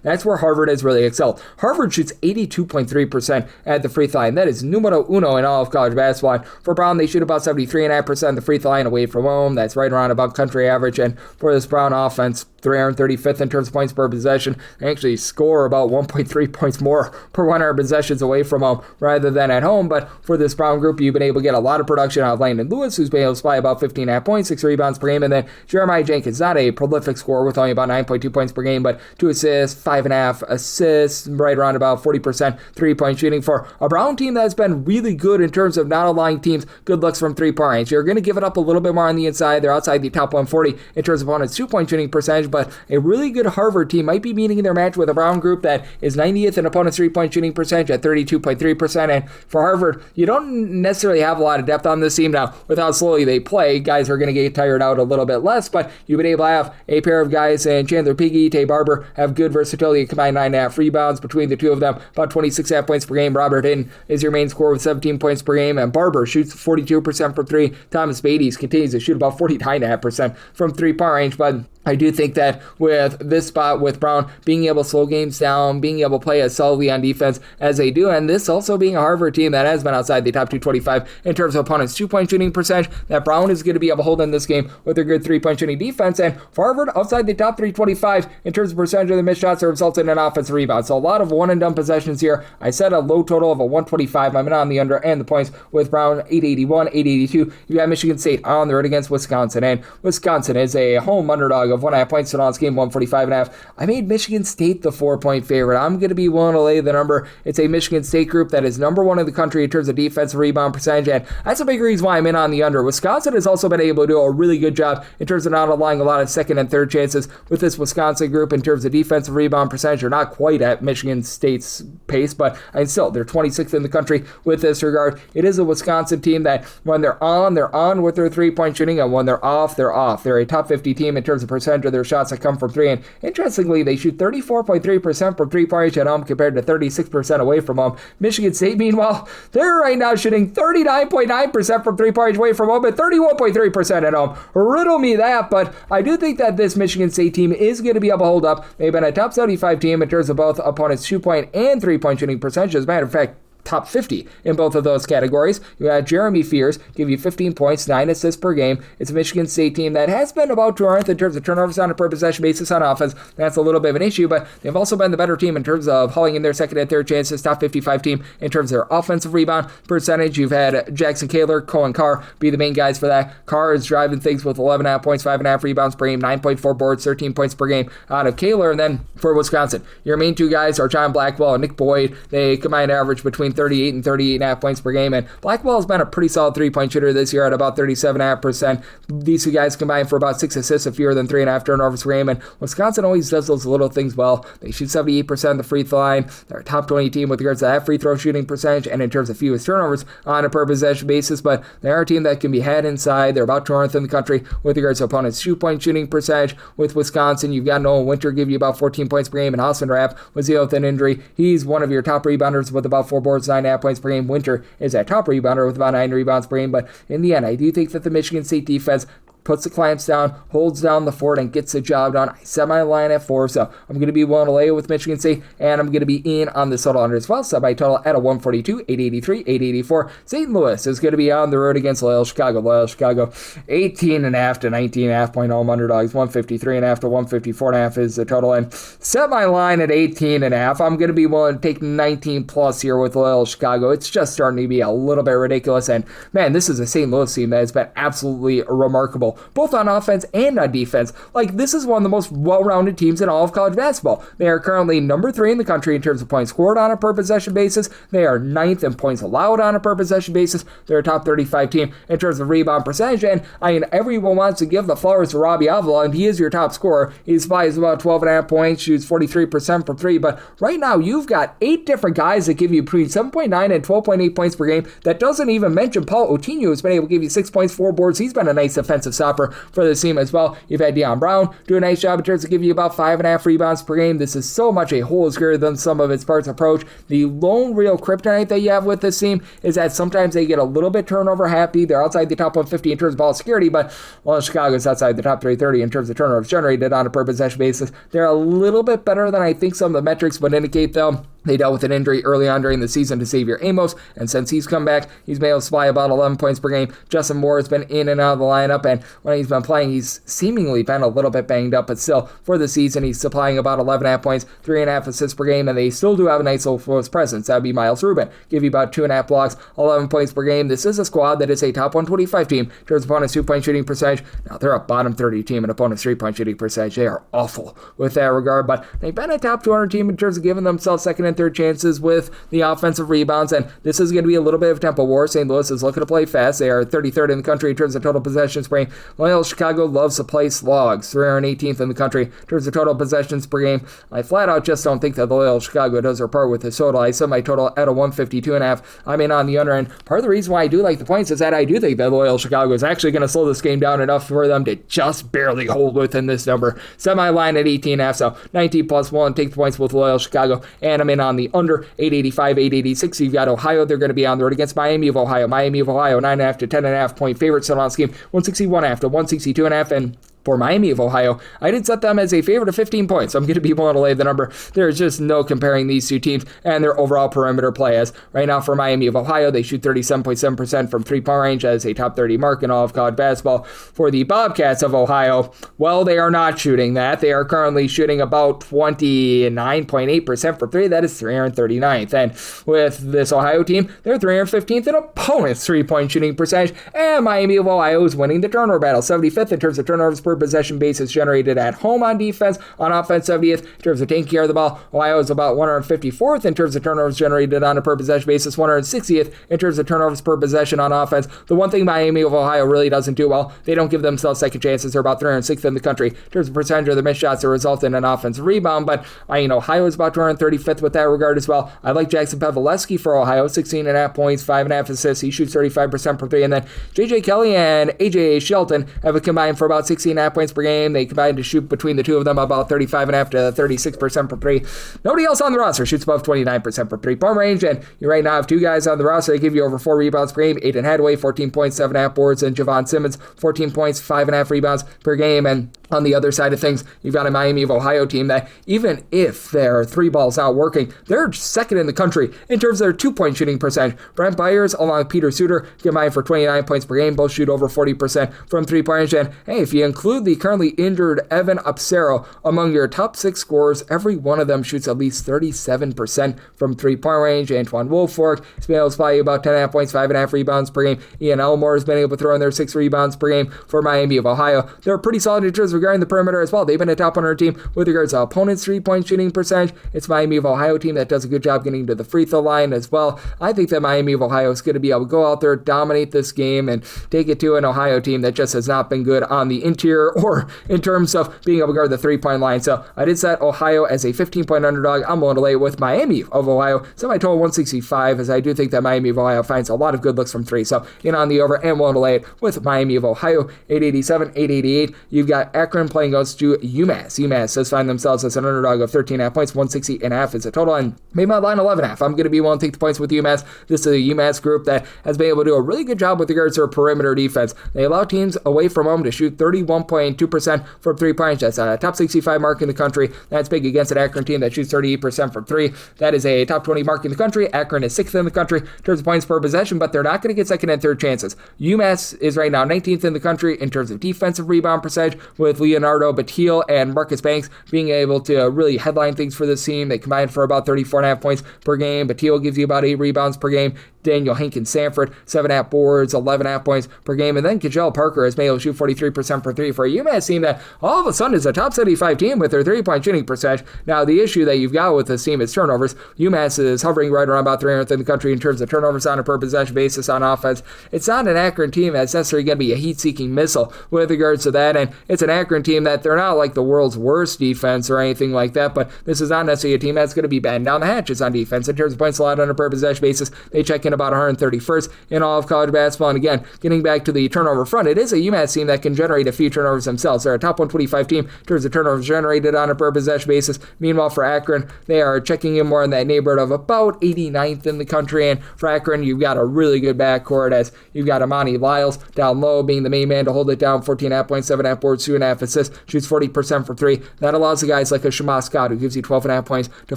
that's where Harvard has really excelled. Harvard shoots 82.3% at the free throw line. That is numero uno in all of college basketball. And for Brown, they shoot about 73.5% the free throw line away from home. That's right around about country average, and for this Brown offense, 335th in terms of points per possession. They actually score about 1.3 points more per 100 possessions away from home rather than at home. But for this Brown group, you've been able to get a lot of production production out of Landon Lewis, who's been able to supply about 15.5 points, 6 rebounds per game, and then Jeremiah Jenkins, not a prolific scorer with only about 9.2 points per game, but 2 assists, 5.5 assists, right around about 40% three-point shooting for a Brown team that's been really good in terms of not allowing teams good looks from three-point range. You're going to give it up a little bit more on the inside. They're outside the top 140 in terms of opponent's two-point shooting percentage, but a really good Harvard team might be meeting their match with a Brown group that is 90th in opponent's three-point shooting percentage at 32.3%, and for Harvard, you don't necessarily have a lot of depth on this team. Now, with how slowly they play, guys are going to get tired out a little bit less, but you've been able to have a pair of guys, and Chandler Piggy, Tay Barber, have good versatility, combined 9.5 rebounds between the two of them, about 26.5 points per game. Robert Hinton is your main scorer with 17 points per game, and Barber shoots 42% from three. Thomas Beatties continues to shoot about 49.5% from three-point range, but I do think that with this spot, with Brown being able to slow games down, being able to play as solidly on defense as they do, and this also being a Harvard team that has been outside the top 225 in terms of opponents' two-point shooting percentage, that Brown is going to be able to hold in this game with a good three-point shooting defense, and for Harvard, outside the top 325 in terms of percentage of the missed shots that result in an offensive rebound. So a lot of one-and-done possessions here. I set a low total of a 125. I'm in on the under and the points with Brown 881, 882. You got Michigan State on the road against Wisconsin, and Wisconsin is a home underdog of 1.5 points to this game, 145.5. I made Michigan State the 4-point favorite. I'm going to be willing to lay the number. It's a Michigan State group that is number one in the country in terms of defensive rebound percentage, and that's a big reason why I'm in on the under. Wisconsin has also been able to do a really good job in terms of not allowing a lot of second and third chances with this Wisconsin group in terms of defensive rebound percentage. They're not quite at Michigan State's pace, but still, they're 26th in the country with this regard. It is a Wisconsin team that when they're on with their three-point shooting, and when they're off, they're off. They're a top 50 team in terms of percentage of their shots that come from three, and interestingly, they shoot 34.3% from three-point range at home compared to 36% away from home. Michigan State, meanwhile, they're right now shooting 39.9% from three-point range away from home, but 31.3% at home. Riddle me that, but I do think that this Michigan State team is going to be able to hold up. They've been a top 75 team in terms of both opponents' two-point and three-point shooting percentage. As a matter of fact, top 50 in both of those categories. You had Jeremy Fears give you 15 points, 9 assists per game. It's a Michigan State team that has been about 200th in terms of turnovers on a per possession basis on offense. That's a little bit of an issue, but they've also been the better team in terms of hauling in their second and third chances. Top 55 team in terms of their offensive rebound percentage. You've had Jackson Kaler, Cohen Carr be the main guys for that. Carr is driving things with 11.5 points, 5.5 rebounds per game, 9.4 boards, 13 points per game out of Kaler. And then for Wisconsin, your main two guys are John Blackwell and Nick Boyd. They combined average between 38 and 38.5 points per game, and Blackwell has been a pretty solid three-point shooter this year at about 37.5%. These two guys combined for about 6 assists of fewer than 3.5 turnovers per game, and Wisconsin always does those little things well. They shoot 78% of the free throw line. They're a top 20 team with regards to that free throw shooting percentage and in terms of fewest turnovers on a per possession basis, but they're a team that can be had inside. They're about 200th in the country with regards to opponents' two-point shooting percentage. With Wisconsin, you've got Noah Winter give you about 14 points per game, and Austin Rapp was dealing with an injury. He's one of your top rebounders with about 4 boards, 9.5 points per game. Winter is a top rebounder with about 9 rebounds per game, but in the end, I do think that the Michigan State defense puts the clamps down, holds down the fort, and gets the job done. I set my line at 4, so I'm going to be willing to lay it with Michigan State, and I'm going to be in on the total under as well. Set my total at a 142, 883, 884. St. Louis is going to be on the road against Loyola Chicago. Loyola Chicago, 18.5 to 19.5 point home underdogs. 153.5 to 154.5 is the total, and set my line at 18.5. I'm going to be willing to take 19 plus here with Loyola Chicago. It's just starting to be a little bit ridiculous, and man, this is a St. Louis team that has been absolutely remarkable, both on offense and on defense. Like, this is one of the most well-rounded teams in all of college basketball. They are currently number 3 in the country in terms of points scored on a per possession basis. They are 9th in points allowed on a per possession basis. They're a top 35 team in terms of rebound percentage, and I mean, everyone wants to give the flowers to Robbie Avila, and he is your top scorer. He supplies about 12.5 points, shoots 43% from 3, but right now you've got 8 different guys that give you between 7.9 and 12.8 points per game. That doesn't even mention Paul Otinho, who's been able to give you 6 points, 4 boards. He's been a nice offensive stopper for the team as well. You've had Deion Brown do a nice job in terms of giving you about 5.5 rebounds per game. This is so much a whole is greater than some of its parts approach. The lone real kryptonite that you have with this team is that sometimes they get a little bit turnover happy. They're outside the top 150 in terms of ball security, but well, Chicago's outside the top 330 in terms of turnovers generated on a per possession basis. They're a little bit better than I think some of the metrics would indicate, though. They dealt with an injury early on during the season to Xavier Amos, and since he's come back, he's been able to supply about 11 points per game. Justin Moore has been in and out of the lineup, and when he's been playing, he's seemingly been a little bit banged up, but still, for the season, he's supplying about 11.5 points, 3.5 assists per game, and they still do have a nice little force presence. That would be Miles Rubin. Give you about 2.5 blocks, 11 points per game. This is a squad that is a top 125 team in terms of opponent's 2-point shooting percentage. Now, they're a bottom 30 team in opponent's 3-point shooting percentage. They are awful with that regard, but they've been a top 200 team in terms of giving themselves second and third chances with the offensive rebounds, and this is going to be a little bit of tempo war. St. Louis is looking to play fast. They are 33rd in the country in terms of total possessions per game. Loyola Chicago loves to play slogs. 318th in the country in terms of total possessions per game. I flat out just don't think that the Loyola Chicago does their part with this total. I set my total at a 152.5. I'm in on the under, and part of the reason why I do like the points is that I do think that Loyola Chicago is actually going to slow this game down enough for them to just barely hold within this number. Set my line at 18.5, so 19 plus 1. Take the points with Loyola Chicago, and I'm in on the under 885, 886. You've got Ohio. They're going to be on the road against Miami of Ohio. Miami of Ohio, 9.5 to 10.5 point favorites on this game. 161.5 to 162.5, and for Miami of Ohio, I did set them as a favorite of 15 points. I'm going to be willing to lay the number. There's just no comparing these two teams and their overall perimeter play. As right now for Miami of Ohio, they shoot 37.7% from three-point range as a top 30 mark in all of college basketball. For the Bobcats of Ohio, well, they are not shooting that. They are currently shooting about 29.8% for three. That is 339th. And with this Ohio team, they're 315th in opponent's three-point shooting percentage. And Miami of Ohio is winning the turnover battle, 75th in terms of turnovers per possession basis generated at home on defense. On offense, 70th in terms of taking care of the ball. Ohio is about 154th in terms of turnovers generated on a per possession basis, 160th in terms of turnovers per possession on offense. The one thing Miami of Ohio really doesn't do well, they don't give themselves second chances. They're about 306th in the country in terms of percentage of the missed shots that result in an offensive rebound, but Ohio is about 235th with that regard as well. I like Jackson Paveleski for Ohio, 16.5 points, 5.5 assists. He shoots 35% per three, and then J.J. Kelly and A.J. Shelton have a combined for about 16.5 points per game. They combined to shoot between the two of them about 35.5 to 36% per three. Nobody else on the roster shoots above 29% per three-point range, and you right now have two guys on the roster that give you over 4 rebounds per game. Aiden Hadaway, 14 points, 7.5 boards, and Javon Simmons, 14 points, 5.5 rebounds per game. And on the other side of things, you've got a Miami of Ohio team that even if their three ball's not working, they're second in the country in terms of their 2-point shooting percentage. Brent Byers along with Peter Suter combined for 29 points per game. Both shoot over 40% from three-point range. And hey, if you include the currently injured Evan Upsero among your top 6 scorers, every one of them shoots at least 37% from three-point range. Antoine Woolfolk has been able to supply you about 10.5 points, 5.5 rebounds per game. Ian Elmore has been able to throw in their 6 rebounds per game for Miami of Ohio. They're pretty solid in terms of regarding the perimeter as well. They've been a top 100 team with regards to opponents' 3-point shooting percentage. It's Miami of Ohio team that does a good job getting to the free throw line as well. I think that Miami of Ohio is going to be able to go out there, dominate this game, and take it to an Ohio team that just has not been good on the interior or in terms of being able to guard the 3-point line. So I did set Ohio as a 15-point underdog. I'm willing to lay with Miami of Ohio. So my total 165, as I do think that Miami of Ohio finds a lot of good looks from 3. So in on the over and willing to lay it with Miami of Ohio, 887, 888. You've got Akron playing against UMass. UMass does find themselves as an underdog of 13.5 points, 160.5 is a total, and made my line 11.5. I'm going to be willing to take the points with UMass. This is a UMass group that has been able to do a really good job with regards to their perimeter defense. They allow teams away from home to shoot 31.2% from 3-point. That's a top 65 mark in the country. That's big against an Akron team that shoots 38% from 3. That is a top 20 mark in the country. Akron is 6th in the country in terms of points per possession, but they're not going to get second and third chances. UMass is right now 19th in the country in terms of defensive rebound percentage, with Leonardo Batil and Marcus Banks being able to really headline things for this team. They combined for about 34.5 points per game. Batil gives you about 8 rebounds per game. Daniel Hankins Sanford, 7.5 boards, 11.5 points per game. And then Kajal Parker has been able to shoot 43% per 3 for a UMass team that all of a sudden is a top 75 team with their 3-point shooting percentage. Now, the issue that you've got with this team is turnovers. UMass is hovering right around about 300th in the country in terms of turnovers on a per possession basis on offense. It's not an Akron team that's necessarily going to be a heat-seeking missile with regards to that, and it's an Akron team that they're not like the world's worst defense or anything like that, but this is not necessarily a team that's going to be batting down the hatches on defense. In terms of points allowed on a per possession basis, they check in about 131st in all of college basketball. And again, getting back to the turnover front, it is a UMass team that can generate a few turnovers themselves. They're a top 125 team in terms of turnovers generated on a per possession basis. Meanwhile, for Akron, they are checking in more in that neighborhood of about 89th in the country. And for Akron, you've got a really good backcourt as you've got Amani Lyles down low being the main man to hold it down, 14.5 points, 7.5 boards, 2.5 3.5 assists, shoots 40% from 3. That allows the guys like a Shama Scott, who gives you 12.5 points, to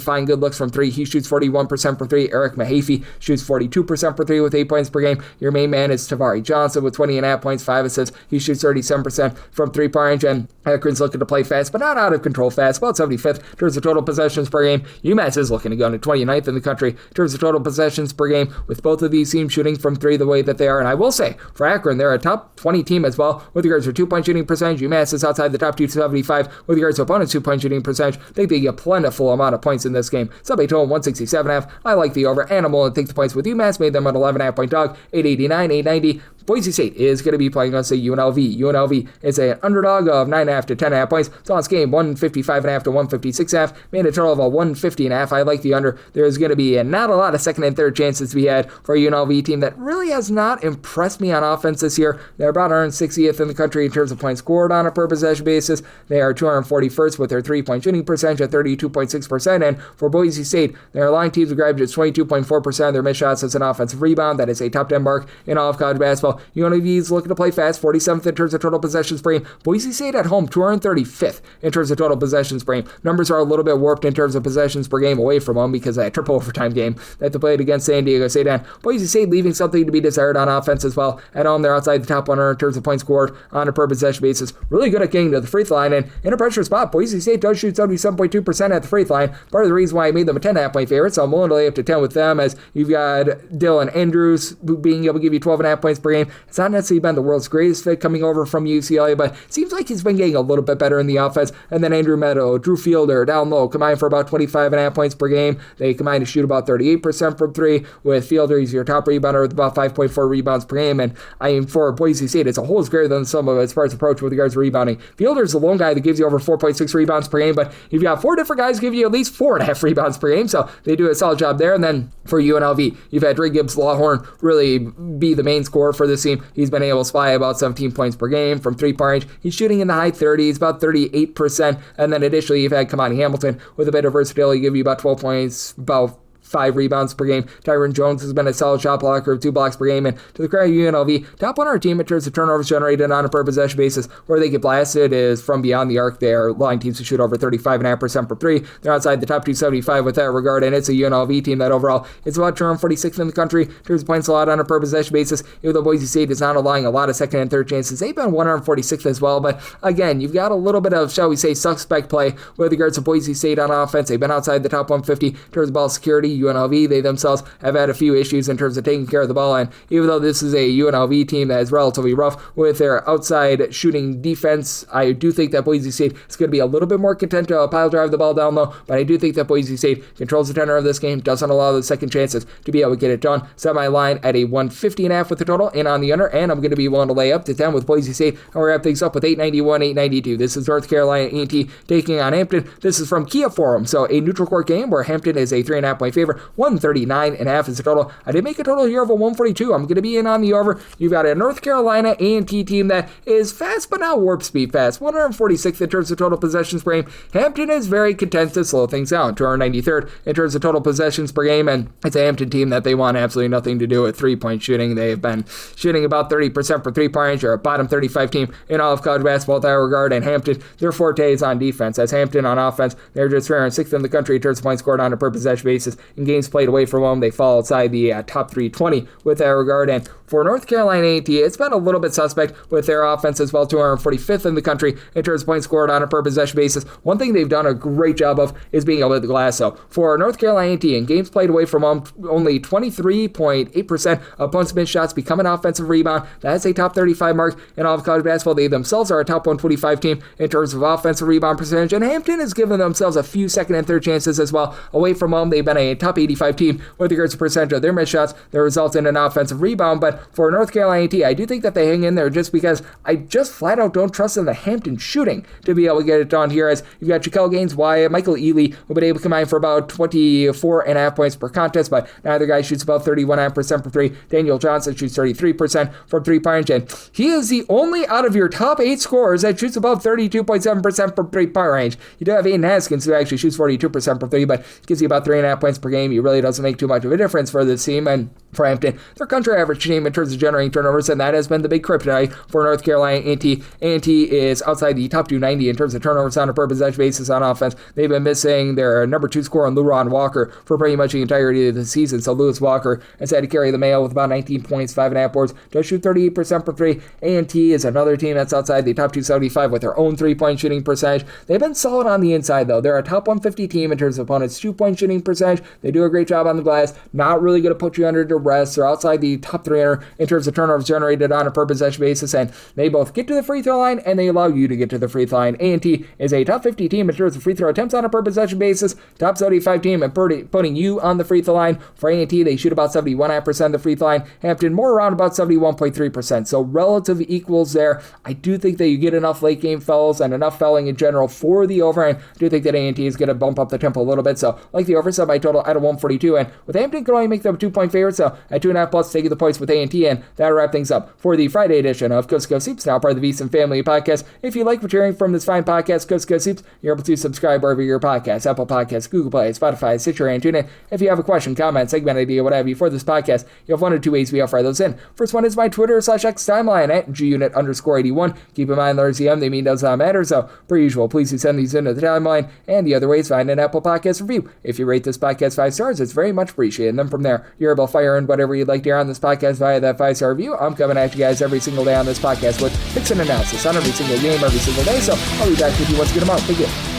find good looks from 3. He shoots 41% from 3. Eric Mahaffey shoots 42% from 3 with 8 points per game. Your main man is Tavari Johnson with 20.5 points, 5 assists. He shoots 37% from 3-point range, and Akron's looking to play fast, but not out of control fast, about 75th in terms of total possessions per game. UMass is looking to go to 29th in the country in terms of total possessions per game, with both of these teams shooting from 3 the way that they are. And I will say, for Akron, they're a top 20 team as well with regards to 2-point shooting percentage. UMass is outside the top 275 with regards to opponents' 2-point shooting percentage. I think they get a plentiful amount of points in this game. Sub-A total 167.5. I like the over, and I'm willing to take the points with UMass. Made them an 11.5 point dog, 889, 890. Boise State is going to be playing against a UNLV. UNLV is an underdog of 9.5 to 10.5 points. So on this game, 155.5 to 156.5. Made a total of a 150.5. I like the under. There's going to be not a lot of second and third chances to be had for a UNLV team that really has not impressed me on offense this year. They're about 160th in the country in terms of points scored on a per possession basis. They are 241st with their 3-point shooting percentage at 32.6%. And for Boise State, their line teams have grabbed just 22.4% of their missed shots as an offensive rebound. That is a top 10 mark in all of college basketball. UNLV is looking to play fast, 47th in terms of total possessions per game. Boise State at home, 235th in terms of total possessions per game. Numbers are a little bit warped in terms of possessions per game away from them because of that triple overtime game that they played against San Diego State. And Boise State leaving something to be desired on offense as well. At home, they're outside the top 100 in terms of points scored on a per possession basis. Really good at getting to the free throw line, and in a pressure spot, Boise State does shoot 77.2% at the free throw line. Part of the reason why I made them a 10.5 point favorite, so I'm willing to lay up to 10 with them, as you've got Dylan Andrews being able to give you 12.5 points per game. It's not necessarily been the world's greatest fit coming over from UCLA, but it seems like he's been getting a little bit better in the offense. And then Andrew Meadow, Drew Fielder down low combined for about 25.5 points per game. They combine to shoot about 38% from 3. With Fielder, he's your top rebounder with about 5.4 rebounds per game. And I mean, for Boise State, it's a whole greater than some of its parts approach with regards to rebounding. Fielder's the lone guy that gives you over 4.6 rebounds per game, but you've got 4 different guys give you at least 4.5 rebounds per game, so they do a solid job there. And then for UNLV, you've had Dre Gibbs-Lawhorn really be the main scorer for this team. He's been able to supply about 17 points per game from 3-point range. He's shooting in the high 30s, about 38%. And then additionally, you've had Kamani Hamilton with a bit of versatility, give you about 12 points, about 5 rebounds per game. Tyron Jones has been a solid shot blocker of 2 blocks per game. And to the credit of UNLV, top 100 team in terms of turnovers generated on a per possession basis. Where they get blasted is from beyond the arc. They are line teams who shoot over 35.5% from 3. They're outside the top 275 with that regard, and it's a UNLV team that overall is about 246th in the country in terms of points allowed on a per possession basis. Even though Boise State is not allowing a lot of second and third chances, they've been 146th as well. But again, you've got a little bit of, shall we say, suspect play with regards to Boise State on offense. They've been outside the top 150 in terms of ball security. UNLV, they themselves have had a few issues in terms of taking care of the ball, and even though this is a UNLV team that is relatively rough with their outside shooting defense, I do think that Boise State is going to be a little bit more content to pile drive the ball down low, but I do think that Boise State controls the tenor of this game, doesn't allow the second chances to be able to get it done. Set my line at a 150.5 with the total and on the under, and I'm going to be willing to lay up to 10 with Boise State, and we're wrap things up with 891, 892. This is North Carolina A&T taking on Hampton. This is from Kia Forum, so a neutral court game where Hampton is a 3.5 point favorite. 139.5 is the total. I did make a total here of a 142. I'm going to be in on the over. You've got a North Carolina A&T team that is fast, but not warp speed fast. 146th in terms of total possessions per game. Hampton is very content to slow things down. 293rd in terms of total possessions per game, and it's a Hampton team that they want absolutely nothing to do with 3-point shooting. They have been shooting about 30% for 3-point range. They're a bottom 35 team in all of college basketball in that regard, and Hampton, their forte is on defense. As Hampton on offense, they're just 306th in the country in terms of points scored on a per possession basis. In games played away from home, they fall outside the top 320 with that regard. And for North Carolina A&T, it's been a little bit suspect with their offense as well. 245th in the country in terms of points scored on a per possession basis. One thing they've done a great job of is being able to hit the glass. So for North Carolina A&T, in games played away from home, only 23.8% of opponents' missed shots become an offensive rebound. That's a top 35 mark in all of college basketball. They themselves are a top 125 team in terms of offensive rebound percentage, and Hampton has given themselves a few second and third chances as well. Away from home, they've been a top 85 team with regards to percentage of their missed shots that result in an offensive rebound. But for North Carolina A&T, I do think that they hang in there just because I just flat out don't trust in the Hampton shooting to be able to get it done here, as you've got Shaquille Gaines, Wyatt, Michael Ealy, who've been able to combine for about 24.5 points per contest, but neither guy shoots about 31.5% from 3. Daniel Johnson shoots 33% from 3-point range, and he is the only out of your top 8 scorers that shoots above 32.7% from 3-point range. You do have Aiden Haskins, who actually shoots 42% from 3, but gives you about 3.5 points per game. He really doesn't make too much of a difference for this team, and for Hampton. They're country average team in terms of generating turnovers, and that has been the big kryptonite for North Carolina A&T. A&T is outside the top 290 in terms of turnovers on a per possession basis on offense. They've been missing their number 2 scorer in Luron Walker for pretty much the entirety of the season, so Lewis Walker has had to carry the mail with about 19 points, 5.5 boards, does shoot 38% from 3. A&T is another team that's outside the top 275 with their own 3-point shooting percentage. They've been solid on the inside, though. They're a top 150 team in terms of opponents' 2-point shooting percentage. They do a great job on the glass, not really going to put you under duress. They're outside the top 300 in terms of turnovers generated on a per possession basis, and they both get to the free throw line and they allow you to get to the free throw line. A&T is a top 50 team in terms of free throw attempts on a per possession basis, top 75 team and putting you on the free throw line. For A&T, they shoot about 71% of the free throw line. Hampton more around about 71.3%, so relative equals there. I do think that you get enough late game fouls and enough fouling in general for the over, and I do think that A&T is going to bump up the tempo a little bit, so like the over, set my total at a 142, and with Hampton can only make them a 2-point favorite, so at 2.5 plus, taking the points with A&T, and that'll wrap things up for the Friday edition of Coast to Coast Hoops, now part of the VSiN Family Podcast. If you like what you're hearing from this fine podcast, Coast to Coast Hoops, you're able to subscribe wherever your podcast, Apple Podcasts, Google Play, Spotify, Stitcher, and TuneIn. If you have a question, comment, segment idea, what have you for this podcast, you have one or two ways we offer those in. First one is my Twitter/X timeline at gunit_81. Keep in mind, there's the they mean does not matter, so per usual, please do send these into the timeline, and the other way is find an Apple Podcast review. If you rate this podcast 5 stars, it's very much appreciated, and then from there, you're able to fire in whatever you'd like to hear on this podcast via that 5-star review. I'm coming at you guys every single day on this podcast with picks and analysis on every single game, every single day, so I'll be back with you once you get them out. Take care.